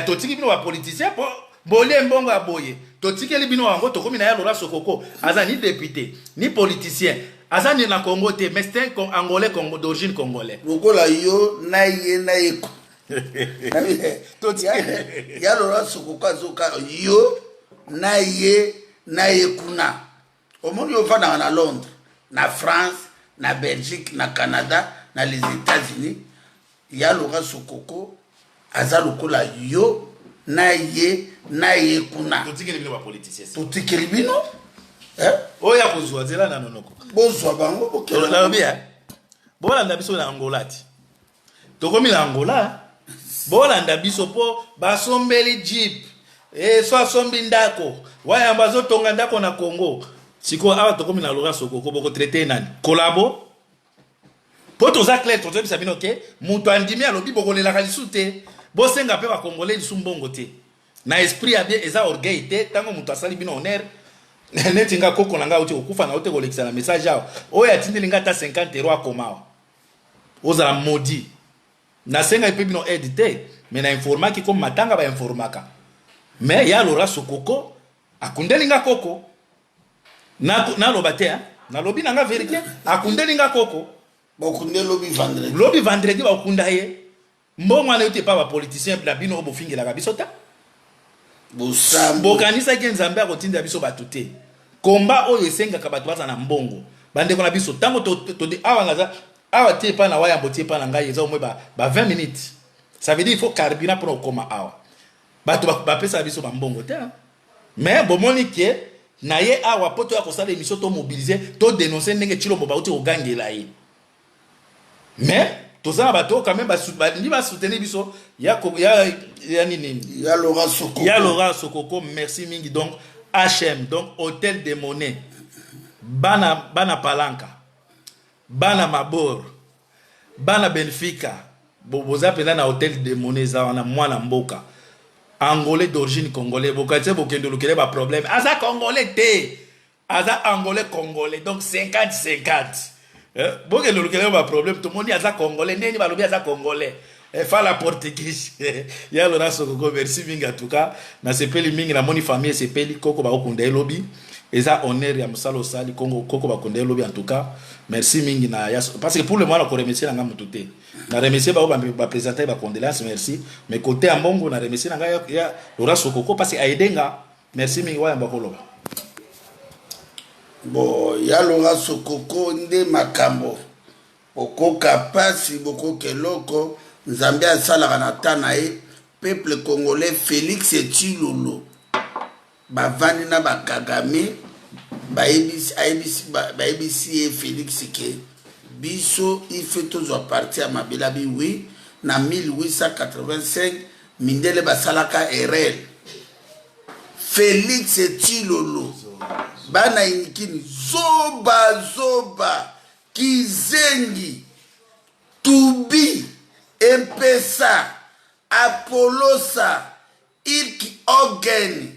totiki bino ba politicien po bolé mbongo aboye totikeli bino wango tokomi na ya Laurent Sokoko azani député ni politicien azani na Congo te mais c'est un angolais Congo d'origine congolais bokola yo na ye na eko ya Laurent Sokoko azoka yo na ye na ekuna omoni ofana na Londres na France na Belgique na Canada na les États-Unis ya Laurent Sokoko aza lokola yo na ye kuna totikeli bino ba politicien totikeli bino oya kozwa zela na nonoko bozwa bango bokela na bien bolanda biso na Angola ti tokomi na Angola bolanda biso po basombeli jeep so asombi ndako waya mbazo tonga ndako na Congo siko awa tokomi na Laurent Sokoko boko traiter nani kolabo Po toza clair to tobisa bino ke mutu andimi alobi bokolela kalisu te. Bo senga pe ba congolais lisu mbongo te. Na esprit ya bien eza orgueil te tango mutu asali bino honneur. Neti nga koko nanga uti okufa na uti kolekisa na message yao. Oyo atindeli nga ta 50 € akoma. Ozala maudit. Na senga ipe bino aide te. Mais na informaki comme matanga ba informaka. Mais ya Laurent Sokoko akundeli nga koko. Na lobate hein. Na lobi nanga vérité akundeli nga koko. Bakunde lobi vendredi. Lobi vendredi ba kunda ye. Mbongo ana yote pa ba politicien la bino obo fingela ka bisota. Bokanisa ki nzambe akotinda biso batute. Komba oyo esenga ka batu baza na mbongo. Bande kona biso tango to de awa ngaza awa tie pa na waya botie pa na ngai eza omwe ba 20 minutes. Ça veut dire il faut carburant pour koma awa. Batu ba pesa biso ba mbongo te. Mais bomoni ke na ye awa poto ya kosala émission to mobiliser to dénoncer ndenge Tshilombo ba uti ogangela ye. Mais toza bato quand même ba soutenir biso ya nini ya Laurent Sokoko. Ya Laurent Sokoko, merci mingi. Donc HM, donc Hôtel des Monnaies, bana Palanca, bana Mabor, bana Benfica, boza pena na Hôtel des Monnaies za wana mwana mboka. Angolais d'origine congolais, bokate bokendo lokele ba problème. Aza congolais te. Aza angolais congolais. Donc 50-50. Bokendo lokele ba problème, tout le monde aza congolais, neni balobi aza congolais. Fa la portugais. Ya Laurent Sokoko, merci mingi en tout cas. Na sepeli mingi na moni famille sepeli koko ba okunda lobby. Eza honneur ya musalo sali Congo koko ba konda lobby en tout cas. Merci mingi na parce que pour le moment on remercier nga mututé. Na remercier ba présenter ba condoléances merci. Mais côté à Mbongo na remercier nga ya Laurent Sokoko parce que aidenga. Merci mingi wa mbakoloba. Bon, ya Laurent Sokoko nde makambo. Okoka pasi boko keloko. Nzambe asalaka na tana ye peuple congolais Félix Tshilolo bavandi na bakagame baebisi ye Félix ke biso ife tozwa parti ya mabela bi oui na 1885 mindele basalaka RL Félix Tshilolo bana inikini zoba kizengi tubi Empesa, Apollosa, Ilk Ogen.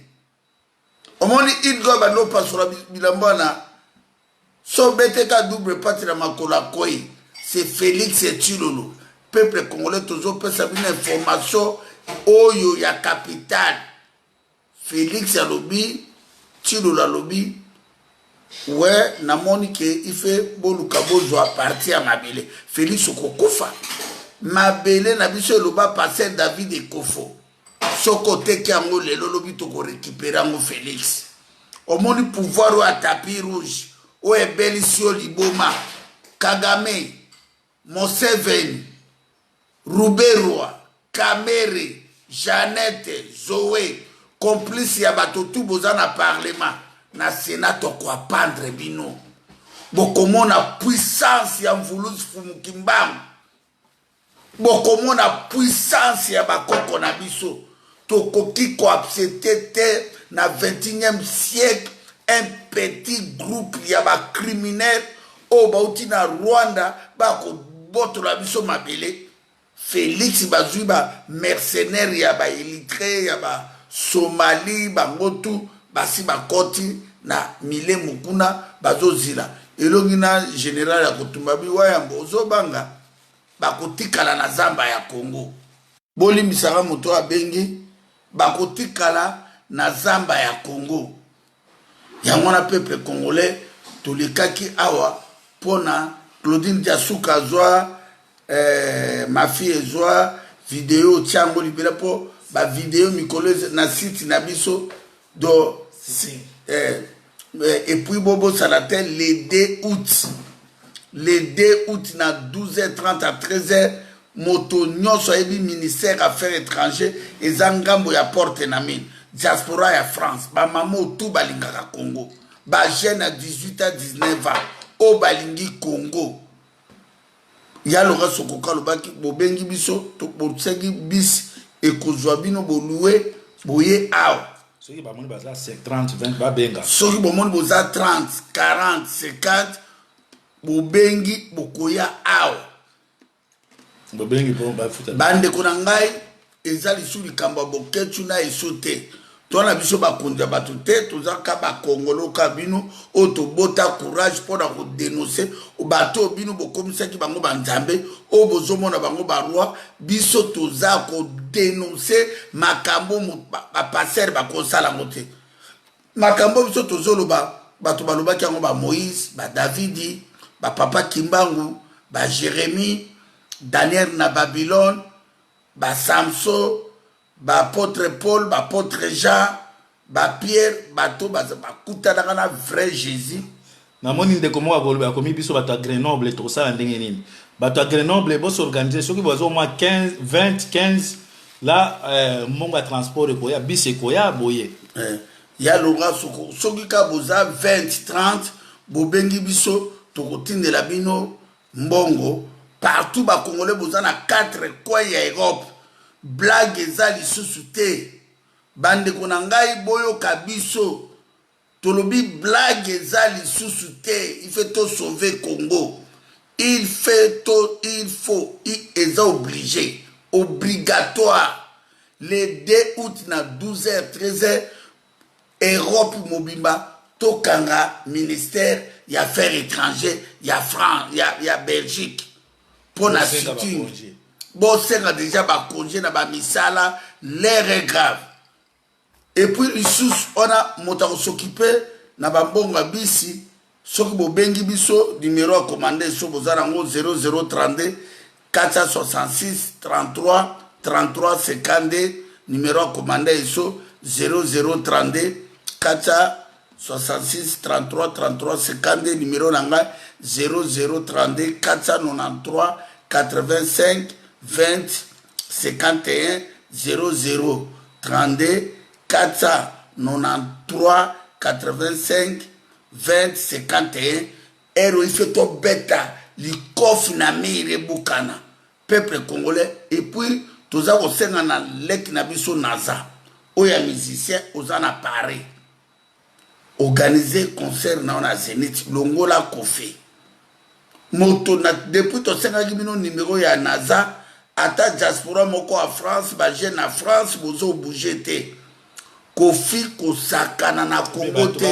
Omoni Ilgo bano pasura bilambana. So beteka double patria makola koi. C'est Félix Tshilolo. Peuple congolais tozo pesa une information oyo ya capital. Félix alobi, Tshilolo alobi. Ouais, namoni ke ife boluka bozwa parti ya mabele. Félix okokufa. Mabele na biso eloba passer David Ekofo. Soko teki yango lelo lobi toko récupérer yango Félix. Omoni pouvoir ou à tapis rouge. O ebeli sio liboma. Kagame, Museveni, Ruberwa, Kamere, Jeannette, Zoé, complice ya bato tout boza na parlement. Na sénat kwa pendre bino. Bokomona puissance ya mvuluzi fumukimbang. Bokomona puissance ya bakoko na biso. Tokoki ko accepter na 21e siècle un petit groupe ya ba criminel o bauti na Rwanda bako boto la biso mabele. Félix bazui ba mercenaire ya ba Érythrée ya ba Somalie bangotu basi bakoti na mile mukuna bazozila. Elongi na général ya kotumba biwa ya mbozo banga bakotikala na zamba ya Congo. Boli misara moto abengi bakotikala na zamba ya Congo. Yango na peuple congolais tolikaki awa pona Claudine Diasuka zwa ma fille zwa vidéo tiango libela po ba vidéo mikolo na site na biso do et puis bobo salatel le 2 août. Le 2 août na 12h30 à 13h moto nyoso ebi ministère affaires étrangères ezangambo ya porte na mine diaspora ya France ba mamo tout balingaka Congo ba jeune à 18 à 19 ans o balingi Congo ya Laurent Sokoko lobaki bobengi biso to botseki bis ekozwa bino boluwe boye aw soki ba moni baza 30 20 ba benga soki bomoni boza 30 40 50 bobengi bokoya aw bobengi po ba futa bande kuna ngai ezali su likambo boketu na esote tona biso bakonza bato te tozaka bakongolo ka bino o tobota courage mpona kodenonse bato bino bokomisaki bango banzambe o bozomona bango baroi biso toza kodenonse makambo bapaster bakosala yango te makambo biso tozoloba bato balobaki yango bamoïse badavidi bapapa kimbangu bajeremi daniel na babylone basamso bapôtre paul bapôtre jean bapierre bato bakutanaka na vrai jésus namoni ndeko moko akoloba akomi biso bato ya grenoble tokosala ndenge nini bato ya grenoble bosorganize soki baza au moins 15 la mbongo ya transport ekoya bis ekoya boye ya longa soki ka boza 20 30 bobengi biso tokotindela bino mbongo partout bakongole boza na 4 coin ya Europe blague eza lisusu te bandeko na ngai boyoka biso tolobi blague eza lisusu te il faut to sauver Congo il faut eza obligé obligatoire le 2 août na 12h 13h Europe mobimba tokanga ministère ya affaires étrangères ya France ya Belgique pour la suture bosenga déjà congé na misala l'air est grave et puis lisusu on a moto s'occuper na bambonga bisi soki bobengi biso numéro à commander so bozala ngo 0032 466 33 33 52 numéro à commander so 0032 466 33 33 52 numéro nanga 0032 493 85 20 51 00 32 493 85 20 51 ero ifeto beta likofi na mire bukana peuple congolais et puis toza kosenga na leki na biso naza oya musicien oza na Paris organiser concert na ona Zénith longola kofi moto na depuis tosengaki bino numéro ya naza ata diaspora moko a France ba jeune na France bozo bouger te kofi kosakana na Congo te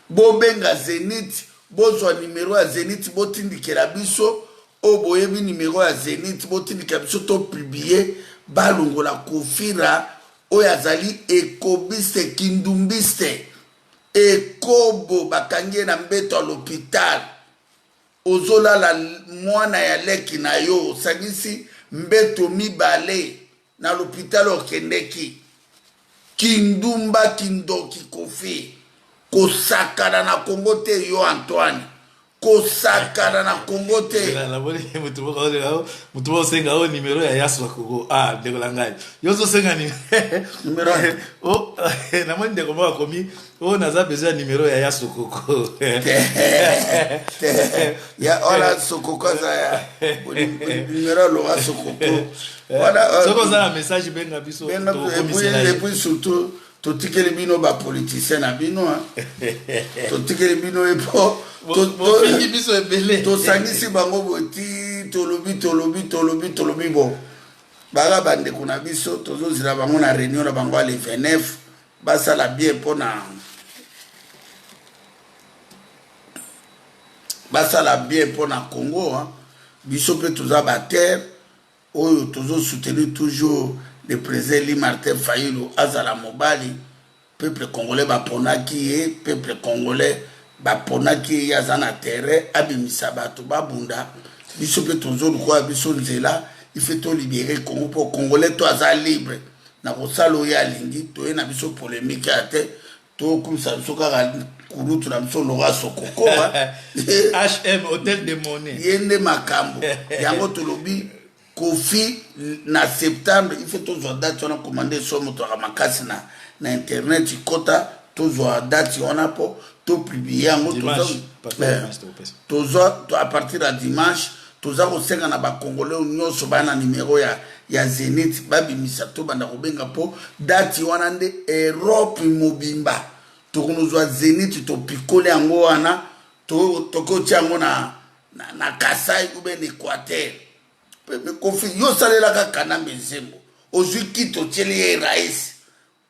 bobenga Zénith bozwa numéro ya Zénith botindikela biso o boyebi numéro ya Zénith botindikela biso to publier balongola kofira oyo azali ekobiste kindumbiste ekobo bakangie na mbeto ya l'hôpital ozolala mwana ya leki na yo osangisi mbeto mibale na l'hôpital okendeki kindumba kindoki kofi kosakana na Congo te yo Antoine kosakana na Congo te mutubo senga o numéro ya Yasu Koko ndeko langai yozo senga ni numéro o na moni ndeko mwa komi o naza besoin numéro ya Yasu Koko ya ola sokoko za ya numéro lo wa sokoko voilà soko za message benga biso et puis surtout totikeli bino ba politicien na bino totikeli bino epo tofingi biso ebele tosangisi bango boti tolobi bo baga bandeko na biso tozozila bango na réunion na bango le 29 basala bien mpona Congo biso pe toza baterre oyo tozo soutenir toujours le président Louis Martin Fayulu azala mobali peuple congolais baponaki ye peuple congolais baponaki ye aza na terrain abimisa bato babunda biso pe tozo lukwa biso nzela il faut to libérer Congo pour congolais to aza libre na kosala oyo alingi toye na biso polémique ate tokumisa biso kaka kurutu na biso loka sokoko HM hôtel de monnaie yende makambo yango tolobi Kofi na septembre il faut tozwa date on a commandé so moto ka makasi na internet kota tozwa date on a po to publier yango tozwa à partir de dimanche tozwa ko senga na ba congolais nyonso bana numéro ya Zénith babimisa to banda kobenga po date wana nde Europe mobimba to kunozwa Zénith to pikole yango wana to kotia yango na Kasai ou bien Équateur Kofi yo salela Kanambe Nzembo ozwi kito tieli rais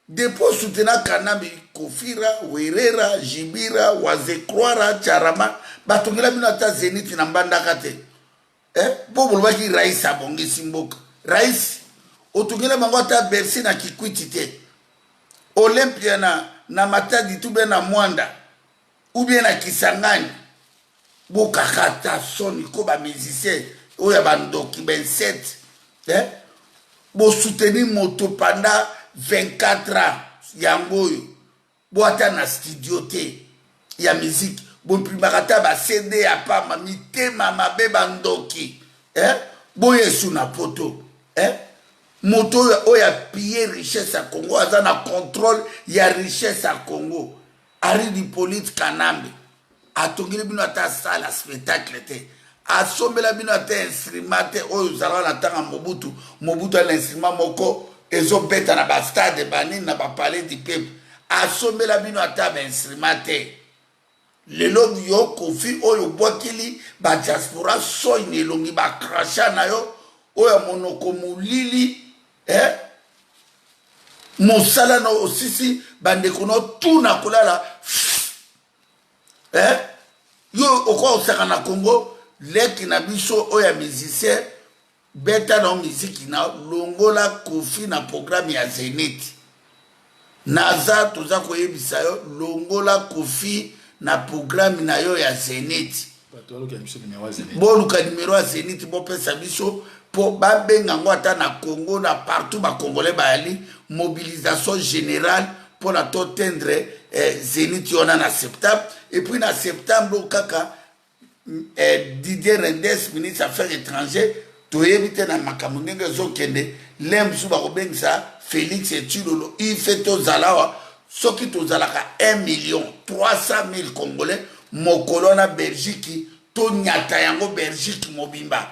depo soutenir Kanambe Kofira Werera Jibira Wazekroara Charama batongela bino ata Zenith na mbandaka te bobo lobaki rais abongisi mboka rais otongela bango ata Bercy na Kikwiti te Olympia na Matadi tube na Mwanda ou bien na Kisangani bokakata soni ko ba musicien oya bandoki ben 7 bo soutenir moto pendant 24 ans yangoyo bo ata na studio te ya musique bo primakata ba CD ya pamba mitema mabe bandoki bo yesu na poto moto oya piller richesse à Congo aza na contrôle ya richesse à Congo Ari di Polite Kanambe atongeli bino ata sala spectacle te asombela bino ata instrument te oyo zala na tanga Mobutu ala instrument moko ezobeta na ba stade banini na ba palais du peuple asombela bino ata ba instrument te lelo yo Kofi oyo bwakili ba diaspora soine longi ba crasha na yo oyo monoko mulili mosala no osisi bandeko no tuna kolala yo okwa osaka na Congo leki na biso oya musicien beta na musique na longola Kofi na programme ya Zenith naza toza koyebisa yo longola Kofi na programme na yo ya Zenith boluka numero ya Zenith bopesa biso po babenga ngo ata na Congo na partout ba congolais bayali mobilisation générale pour la atteindre Zenith yona na septembre et puis na septembre kaka Didier Rendes ministre affaires étrangères toyebite na makambo ndenge zokende lemsu ba kobengisa Félix Etulolo il fait tozalawa soki tozalaka 1,300,000 congolais mokolo na Belgique to nyata yango Belgique mobimba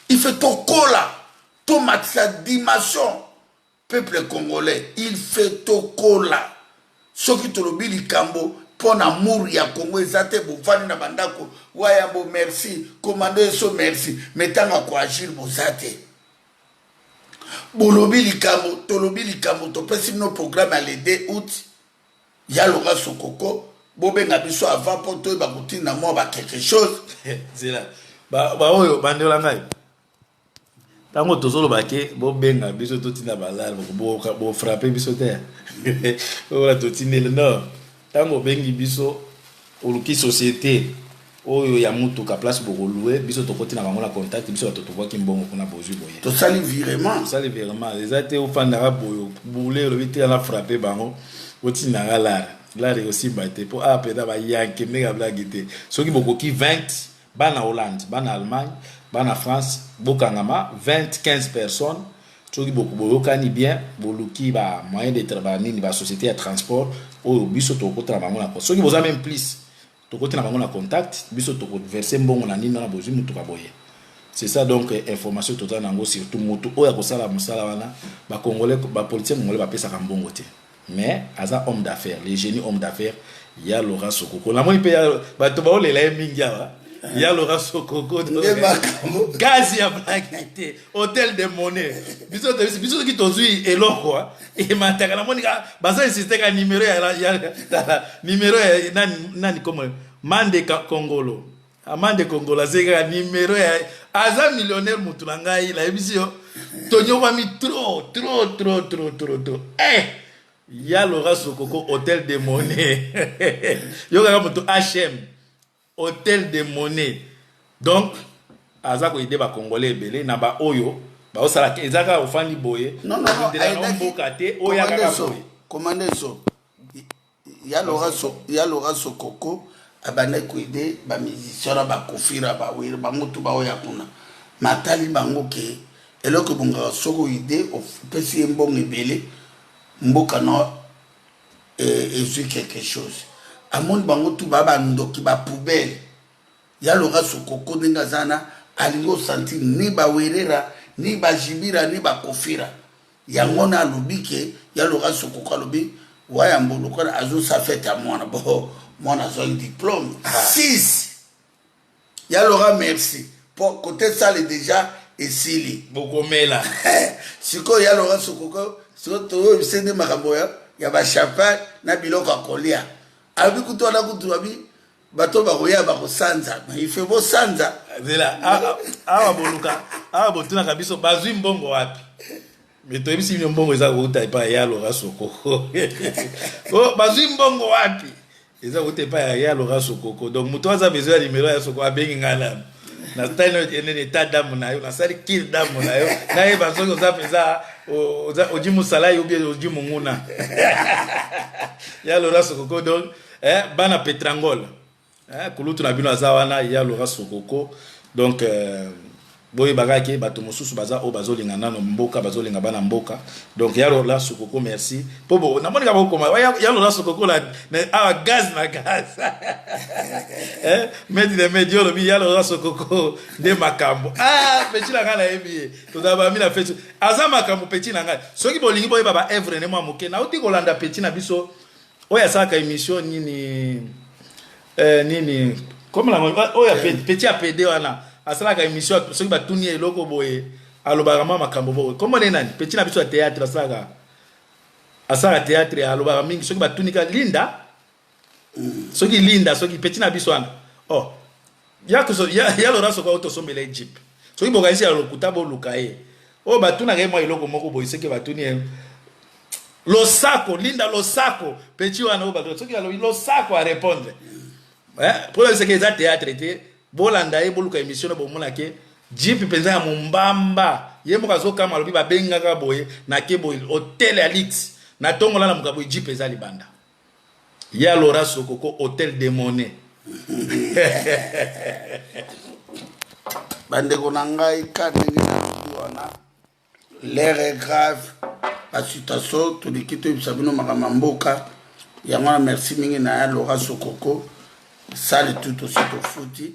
il fait to kola to matisa dimension peuple congolais il fait to kola soki tolobi likambo pon amour ya Congo ezate bovani na bandako waya bo merci commando so merci metanga ko agir bozate bolobi likambo tolobi likambo to pesi no programme à le 2 août ya Laurent Sokoko bobenga biso avant poto ba kutina mo ba quelque chose zela ba oyo bandola ngai tango tozolo bake bobenga biso totina balala bo frapper biso te ola totinela no tango bengi biso oluki société oyo ya mutuka place bokolue biso tokotina bango na contact biso to tovoki mbongo kuna bozui boye to sali virement ezate ofandaka boyo boule le vite na frapper bango otina ngala là aussi baté pour apeda ba yanke mega blagité soki bokoki 20 bana Hollande bana Allemagne bana France bokangama 20-15 personnes soki boyokani bien boluki ba moyen de travail ni ba société de transport oyo biso tokotala bango na soki boza même plus tokotina bango na contact biso tokoverser mbongo na nini na bozi mutuka boye. C'est ça donc information totale nango surtout moto oya kosala musala wana ba congolais ba politiciens congolais ba pesa kambongo te mais aza homme d'affaires les génies hommes d'affaires ya Laurent Sokoko la moi pe ba to ba olela mingia ya Laurent Sokoko gaz ya blague hôtel de monnaie biso ki tozui eloko e mataka na monika baza insister ka numéro ya numéro ya nani comme Mande Kongolo Amande Kongola zeka numéro ya aza millionnaire mutulanga ila ebisio tonyo ba mi trop ya Laurent Sokoko hôtel de monnaie yo kaka moto HM hôtel de monnaie donc aza ko ide ba congolais belé na ba oyo ba osala ezaka ofandi boye non mboka te oya kaka boye commandé so ya Laurent Sokoko abana ko ide ba musicien ba kofira ba wira ba mutu ba oya kuna matali bango ke eloko bunga soko ide opesi mbongo belé mboka no et quelque chose amon bango tu baba ndoki ba poubelle ya Laurent Sokoko ninga zana alingo sentir ni ba werera ni ba jibira ni ba kofira ya ngona lobike ya Laurent Sokoko alobi waya mbolo kwa azo sa fête à moi bo mwana zo diplôme 6 ya Laurent merci pour côté ça déjà esili bokomela siko ya Laurent Sokoko siko to sende makambo ya ba champagne na biloko akolia abi kuto na kutu abi bato bakoya bakosanza mais il fait beau sanza zela awa boluka awa botuna kabiso bazwi mbongo wapi mais to ebisi mbongo eza kuta epa ya Laurent Sokoko oh bazwi mbongo wapi eza kuta epa ya Laurent Sokoko donc muto aza besoin ya numéro ya Sokoko abengi ngala na tano ene état d'âme na yo na sali kill d'âme na yo na ye bazongo za pesa oji musala yo bien oji munguna ya Laurent Sokoko donc bana Petrangol kulutu na bino azawana ya Laurent Sokoko donc boye bagaki bato mosusu baza o bazolinga nano mboka bazolinga bana mboka donc ya Laurent Sokoko merci pobo na monika bokoma ya Laurent Sokoko la gaz na gaz medi de medio lo bi ya Laurent Sokoko de makambo petit la ngana ebi to da ba mi na fetu aza makambo petit na ngana soki bolingi boye baba evre ne mwa moke na uti kolanda petit na biso oya saka émission nini comme la oya petit apd wana asalaka émission soki batuni eloko boye alobaka mwa makambo boye comme le nani petit na biso ya théâtre asala théâtre alobaka mingi soki batunika linda soki linda soki petit na biso wana oh ya Laurent Sokoko to sombela Egypte soki bokanisi ya lokuta boluka ye o batunaka ye mwa eloko moko boye seke batuni losako linda losako petit wana o bato soki losako a répondre pour ce que eza théâtre te bolanda ye boluka émission na bomona ke Jeep penza ya mumbamba ye moka zo kama lobi babengaka boye na ke boye hôtel Alix na tongola na mukabo Jeep eza libanda ya Laurent Sokoko hôtel de monnaie bandeko na ngai kanenge na wana l'air est grave la situation to likito bisabino makama mboka yango merci mingi na ya Laurent Sokoko sale tout aussi to futi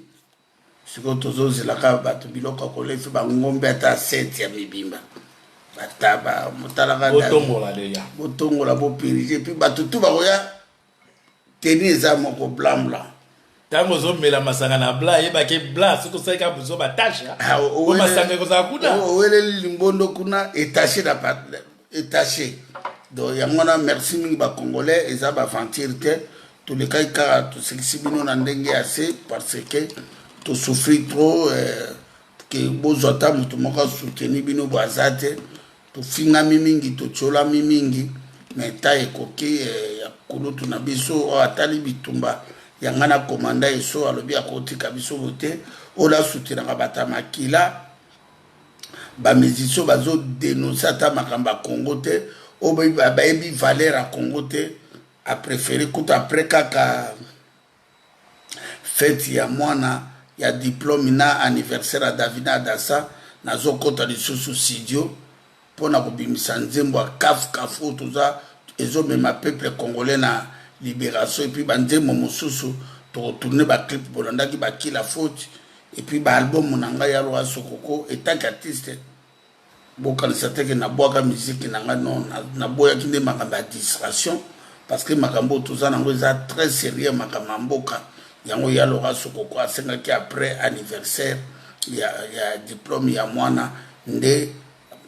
siko tozozelaka bato biloko kolefi bangombe ata 7 ya mibimba bataba motalaka botongola bopirige puis bato tu bakoya teni eza moko blanc tango zomela masanga na bla yebake bla siko saika buzo batasha o masanga koza kuna wele limbondo kuna étaché na étaché donc yangona merci mingi ba congolais eza ba aventure te tous les cas car tout ce qui bino na ndenge assez parce que to souffrir trop que bozota mutu moko soutenir bino boazate to finga mingi to chola mingi mais ta ekoki ya kulutu na biso atali bitumba yangana komanda eso alobi akotika biso bote ola soutenir bata makila ba musicien bazo dénoncer ata makamba Congo te o ba ebi valeur à Congo te a préféré kuta après kaka fête ya mwana ya diplôme na anniversaire à Davina Dassa nazo kota lisusu studio pona kobimisa nzembo ya kafu toza ezo mema peuple congolais na libération et puis banzembo mosusu to tourner ba clip bolandaki ba kila faute et puis ba album nanga ya Laurent Sokoko etant artiste bokanisa teke na boaka musique nanga non na boya kinde makamba ya distraction parce que makambo toza nango eza très sérieux makamba mboka yango ya Laurent Sokoko asengaki après anniversaire ya diplôme ya mwana nde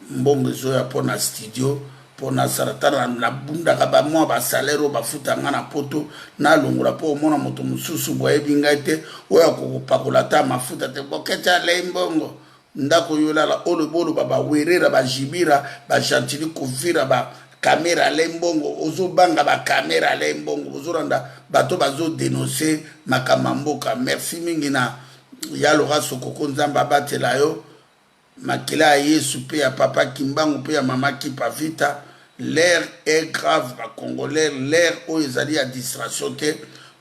mbongo ezoya pona studio pona saratana na bunda ka ba mwa ba salaire ba futa nga na poto na longola po mona moto mususu boye binga te oya kopakola ta mafuta te boketa le mbongo ndako yolala olo bolo baba werera ba jibira ba gentili kuvira ba caméra lembongo ozo banga ba caméra lembongo ozoranda bato bazo dénoncer makamamboka merci mingi na ya Laurent Sokoko nzamba batela yo makila Yesu pe ya papa Kimbangu pe ya mama Kipavita l'air est grave ba congolais l'air o ezali ya distraction te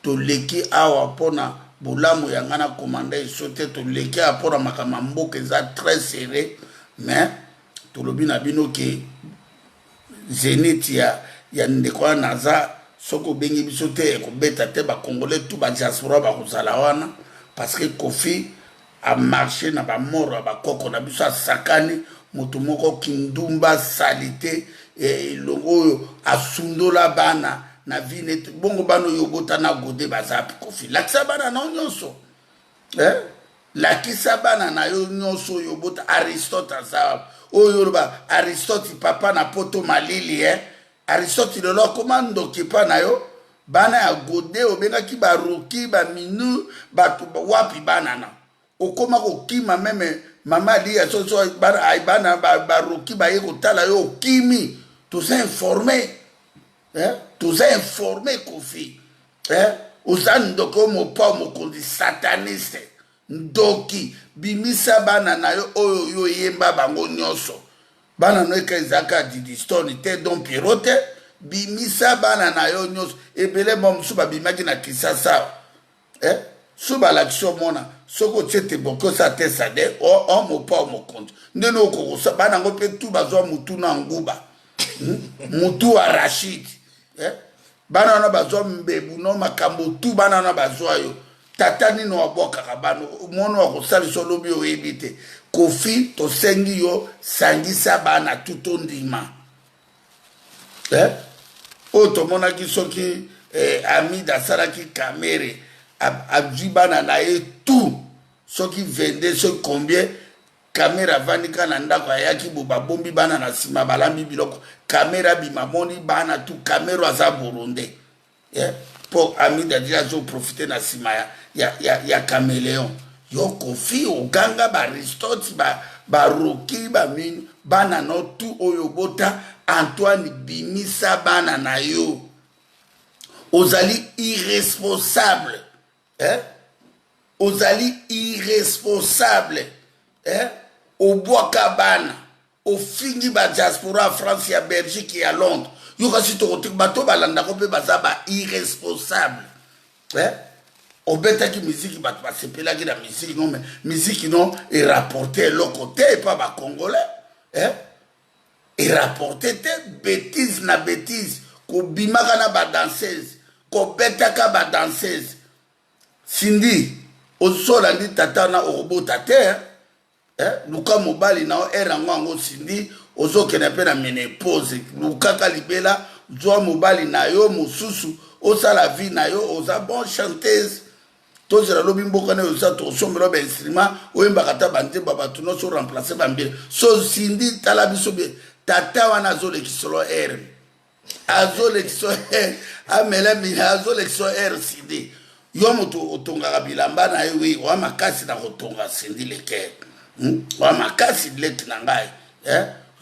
to leki awa pona bolamu yangana komanda esote to leki apona makamamboka eza très serré mais to lobi na bino ke Zénith ya ndeko naza soko bengi biso te ekobeta te ba congolais tout ba diaspora ba kozala wana parce que Kofi a marché na ba mort ba koko na biso sakani moto moko kindumba salité et longo asundola bana na vine bongo bano yobota na gode bazapi Kofi laksa bana na nyonso lakisa bana na yo nyonso oyo bota Aristote aza oyo ba Aristote papa na poto malili Aristote lelo koma ndoki pa na yo bana ya gode obengaki baroki baminu bato wapi bana na okoma kokima meme mama lia so bana baroki baye kotala yo okimi toza informé toza informé kofi oza ndoko mopa mokonzi sataniste ndoki bimisa bana na yo oyo yo yemba bango nyonso bana no eka ezaka didistone te don pirote bimisa bana na yo nyonso ebele mosusu babimaki na Kisasa so balakisi omona soki otie te bokosa te sade omopa omokonzi ndeni okokosa bana yango mpe tu bazwa mutu na nguba mutu wa Rashid bana wana bazwa mbebu no makambo tu bana wana bazwa yo tata nino wabwakaka bano mono wakosalisa olobi oyebi te kofi tosengi yo sangisa bana tuto ndima oyo tomonaki soki Amida asalaki kamere azwi bana na ye tu soki vende soki combien kamera avandika na ndako ayaki bo babombi bana na nsima balambi biloko kamera bimamoni bana tu kamera aza boronde mpo Amida dija azoprofite na nsima ya caméléon yo kofi oganga baaristote baroki bamini bana no tu oyo bota Antoine bimisa bana na yo ozali irresponsable ozali irresponsable obwaka bana ofingi ba diaspora France ya Belgique ya Londres yo kasi tokotika bato balandako mpe baza ba irresponsable obetaki miziki bato basepelaki na miziki non mais miziki non erapporte eloko te epa bacongolais erapporte te bêtise na bêtise kobimaka na badanseuse kobetaka badanseuse sindi osolandi tata na okobota te luka mobali na erango yango sindi ozokende mpe na menopause lukaka libela zwa mobali na yo mosusu osala vie na yo oza bon chanteuse tozela lobi mboka na yo oza tosombela bainstrument oyembaka ta banzemba bato nyonso remplace bambele so sindi tala biso bie tata wana azolekisolo ere azolekisolo ere amela mina azolekisolo ere sindi yo moto otongaka bilamba na ye wi oya makasi na kotonga sindi leke oya makasi leki na ngai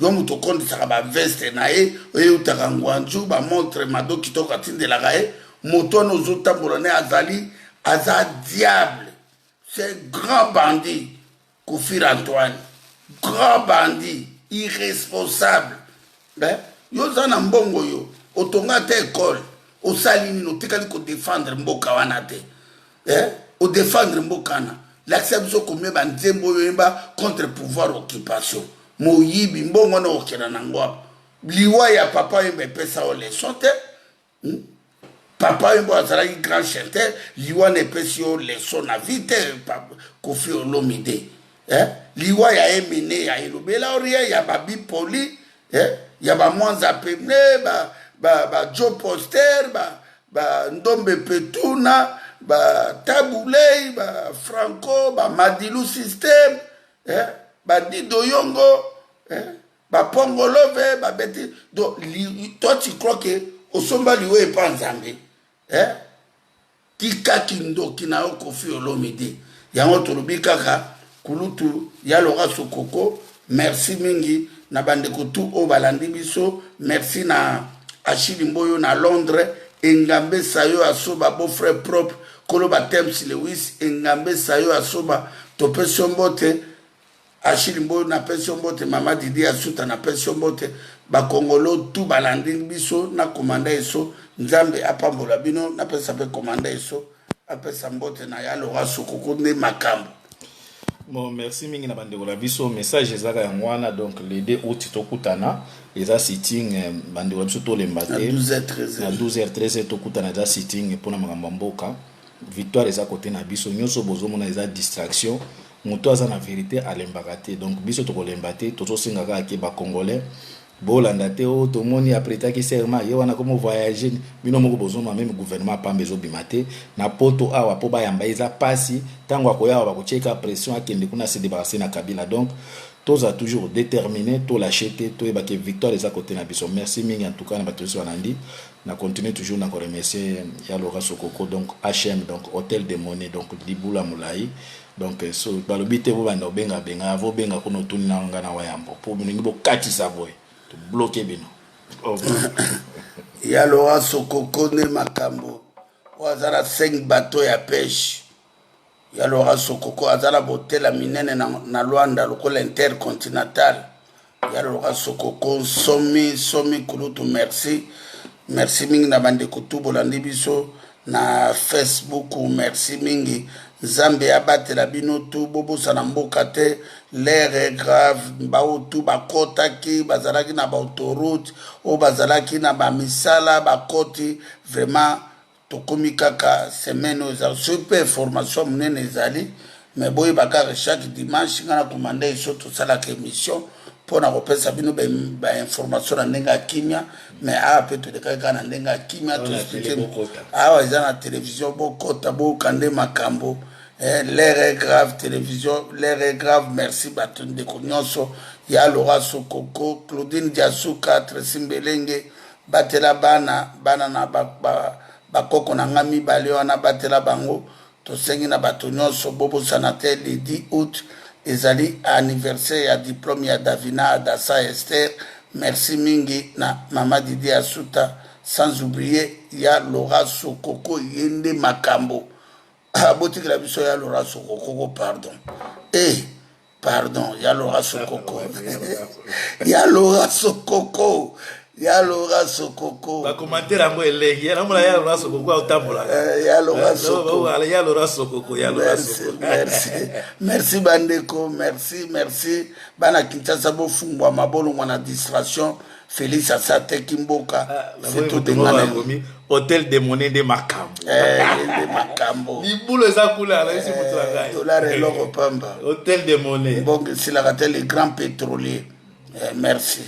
yo moto okondisaka baveste na ye oyeutaka ngwanju bamontre mado kitoko atindelaka ye moto wana ozotambola ne azali aza diable c'est grand bandit Kofi Antoine grand bandit irresponsable yo oza na mbongo yo otonga te ekole osali nini otikali kodefendre mboka wana te odefendre mboka wana lakisa biso komie banzembo oyo yemba contre pouvoir occupation moyibi mbongo wana okenda nango apa liwa ya papa yemba epesa o leson te papa yemba azalaki grand chanteur liwa na epesi yo leson na vie te Kofi Olomide liwa ya emene ya elobela orie ya babipoli ya bamwanza pene Joe Poster, Ndombe Petuna, Tabulei, Franco, Madilu System, Dido Yongo, Pongolove, Beti. Donc, toi, tu crois que Osomba Liwe est pas en Zambie? Tika Kindo, Kinao Kofi Olomide. Yango Tulubi Kaka, Kulutu, Yalora Sokoko, merci Mingi, Nabandeko tu o balandi biso, merci na Achille Mboyo na Londres, Engambe Sayo Asoba, beau-frère propre, Koloba Thames Lewis, Engambe Sayo Asoba, to pension bote, Achille Mboyo na pension bote, Mama Didi Asuta na pension bote, Bakongolo tu balandi biso, na komanda eso, Nzambe apambola bino, na pesa pe komanda eso, apesa mbote na Yalora Sokoko ne makambo. Bon, merci mingi na bande la biso message ezaka ya mwana donc les 2 août tokutana eza sitting bande la biso to lembate na 12h13 tokutana eza sitting pona makambo mboka victoire eza côté na biso nyonso bozomona eza distraction moto aza na vérité alembaka te donc biso to lembate to singaka ke ba congolais bolanda te o tomoni apretaki serment ye wana komo voyager bino moko bozoma même gouvernement pamba ezobima te na poto awa po bayamba eza pasi ntango akoya awa bakotieka pression akende kuna se débarrasser na Kabila. Donc toza toujours déterminé to lâcher te toyeba ke victoire eza côté na biso. Merci mingi en tout cas na bato nyonso banandi na continue toujours na koremercier ya Laura Sokoko donc HM donc Hôtel des Monnaies donc Libula Moulayi. Donc so balobi te bo banda obenga benga avo benga kono tuni na ngana wayambo po ningi bo katisa boy to bloquer bino. Ya Laura Sokoko ne makambo wazara 5 bateaux ya pêche. Ya Laura Sokoko azala botela minene na Luanda lokola intercontinental. Ya Laura Sokoko somi kulutu merci. Merci mingi na bande kutubo landi biso na Facebook. Merci mingi. Zambé abatela bino tu bobo sana mboka te. L'air est grave. Baotu bakotaki bazalaki na autoroute o bazalaki na ba misala bakoti vraiment tokomi kaka semaine oza super formation munene ezali mais boy bakaka chaque dimanche ngana komanda iso to sala ka émission pona kopesa bino ba information na ndenga kimia mais a peut de kaka na ndenga kimia to expliquer awa eza na télévision bokota bo kande makambo. L'air est grave télévision, l'air est grave, merci baton de Konyonso, ya Laura Sokoko, Claudine Diasuka, Tracy Mbelenge, batela bana na bakoko na ngami baleo na batela bango, to sengi na baton nyonso bobo sanate le 10 août, ezali anniversaire ya diplôme ya Davina Adassa Esther, merci mingi na Mama Didi Asuta, sans oublier ya Laura Sokoko yende makambo. Boutique la biso ya Laura Sokoko, pardon. Pardon, ya Laura Sokoko. Ya Laura Sokoko. Ya Laura Sokoko. Ba commentaire ngo elengi. Ya namula ya Laura Sokoko autambola. Ya Laura Sokoko. Ya Laura Sokoko, ya Laura Sokoko. Merci bandeko, merci. Bana Kinshasa bo fungwa mabolo mwana distraction. Félix Asate Kimboka. C'est tout de même. Hôtel des Monnaies de Makambo. De Makambo. Liboulo eza kula na isi mutu la gai. Dollar et l'or pamba. Hôtel des Monnaies. Bon, c'est la les grands pétroliers. Merci.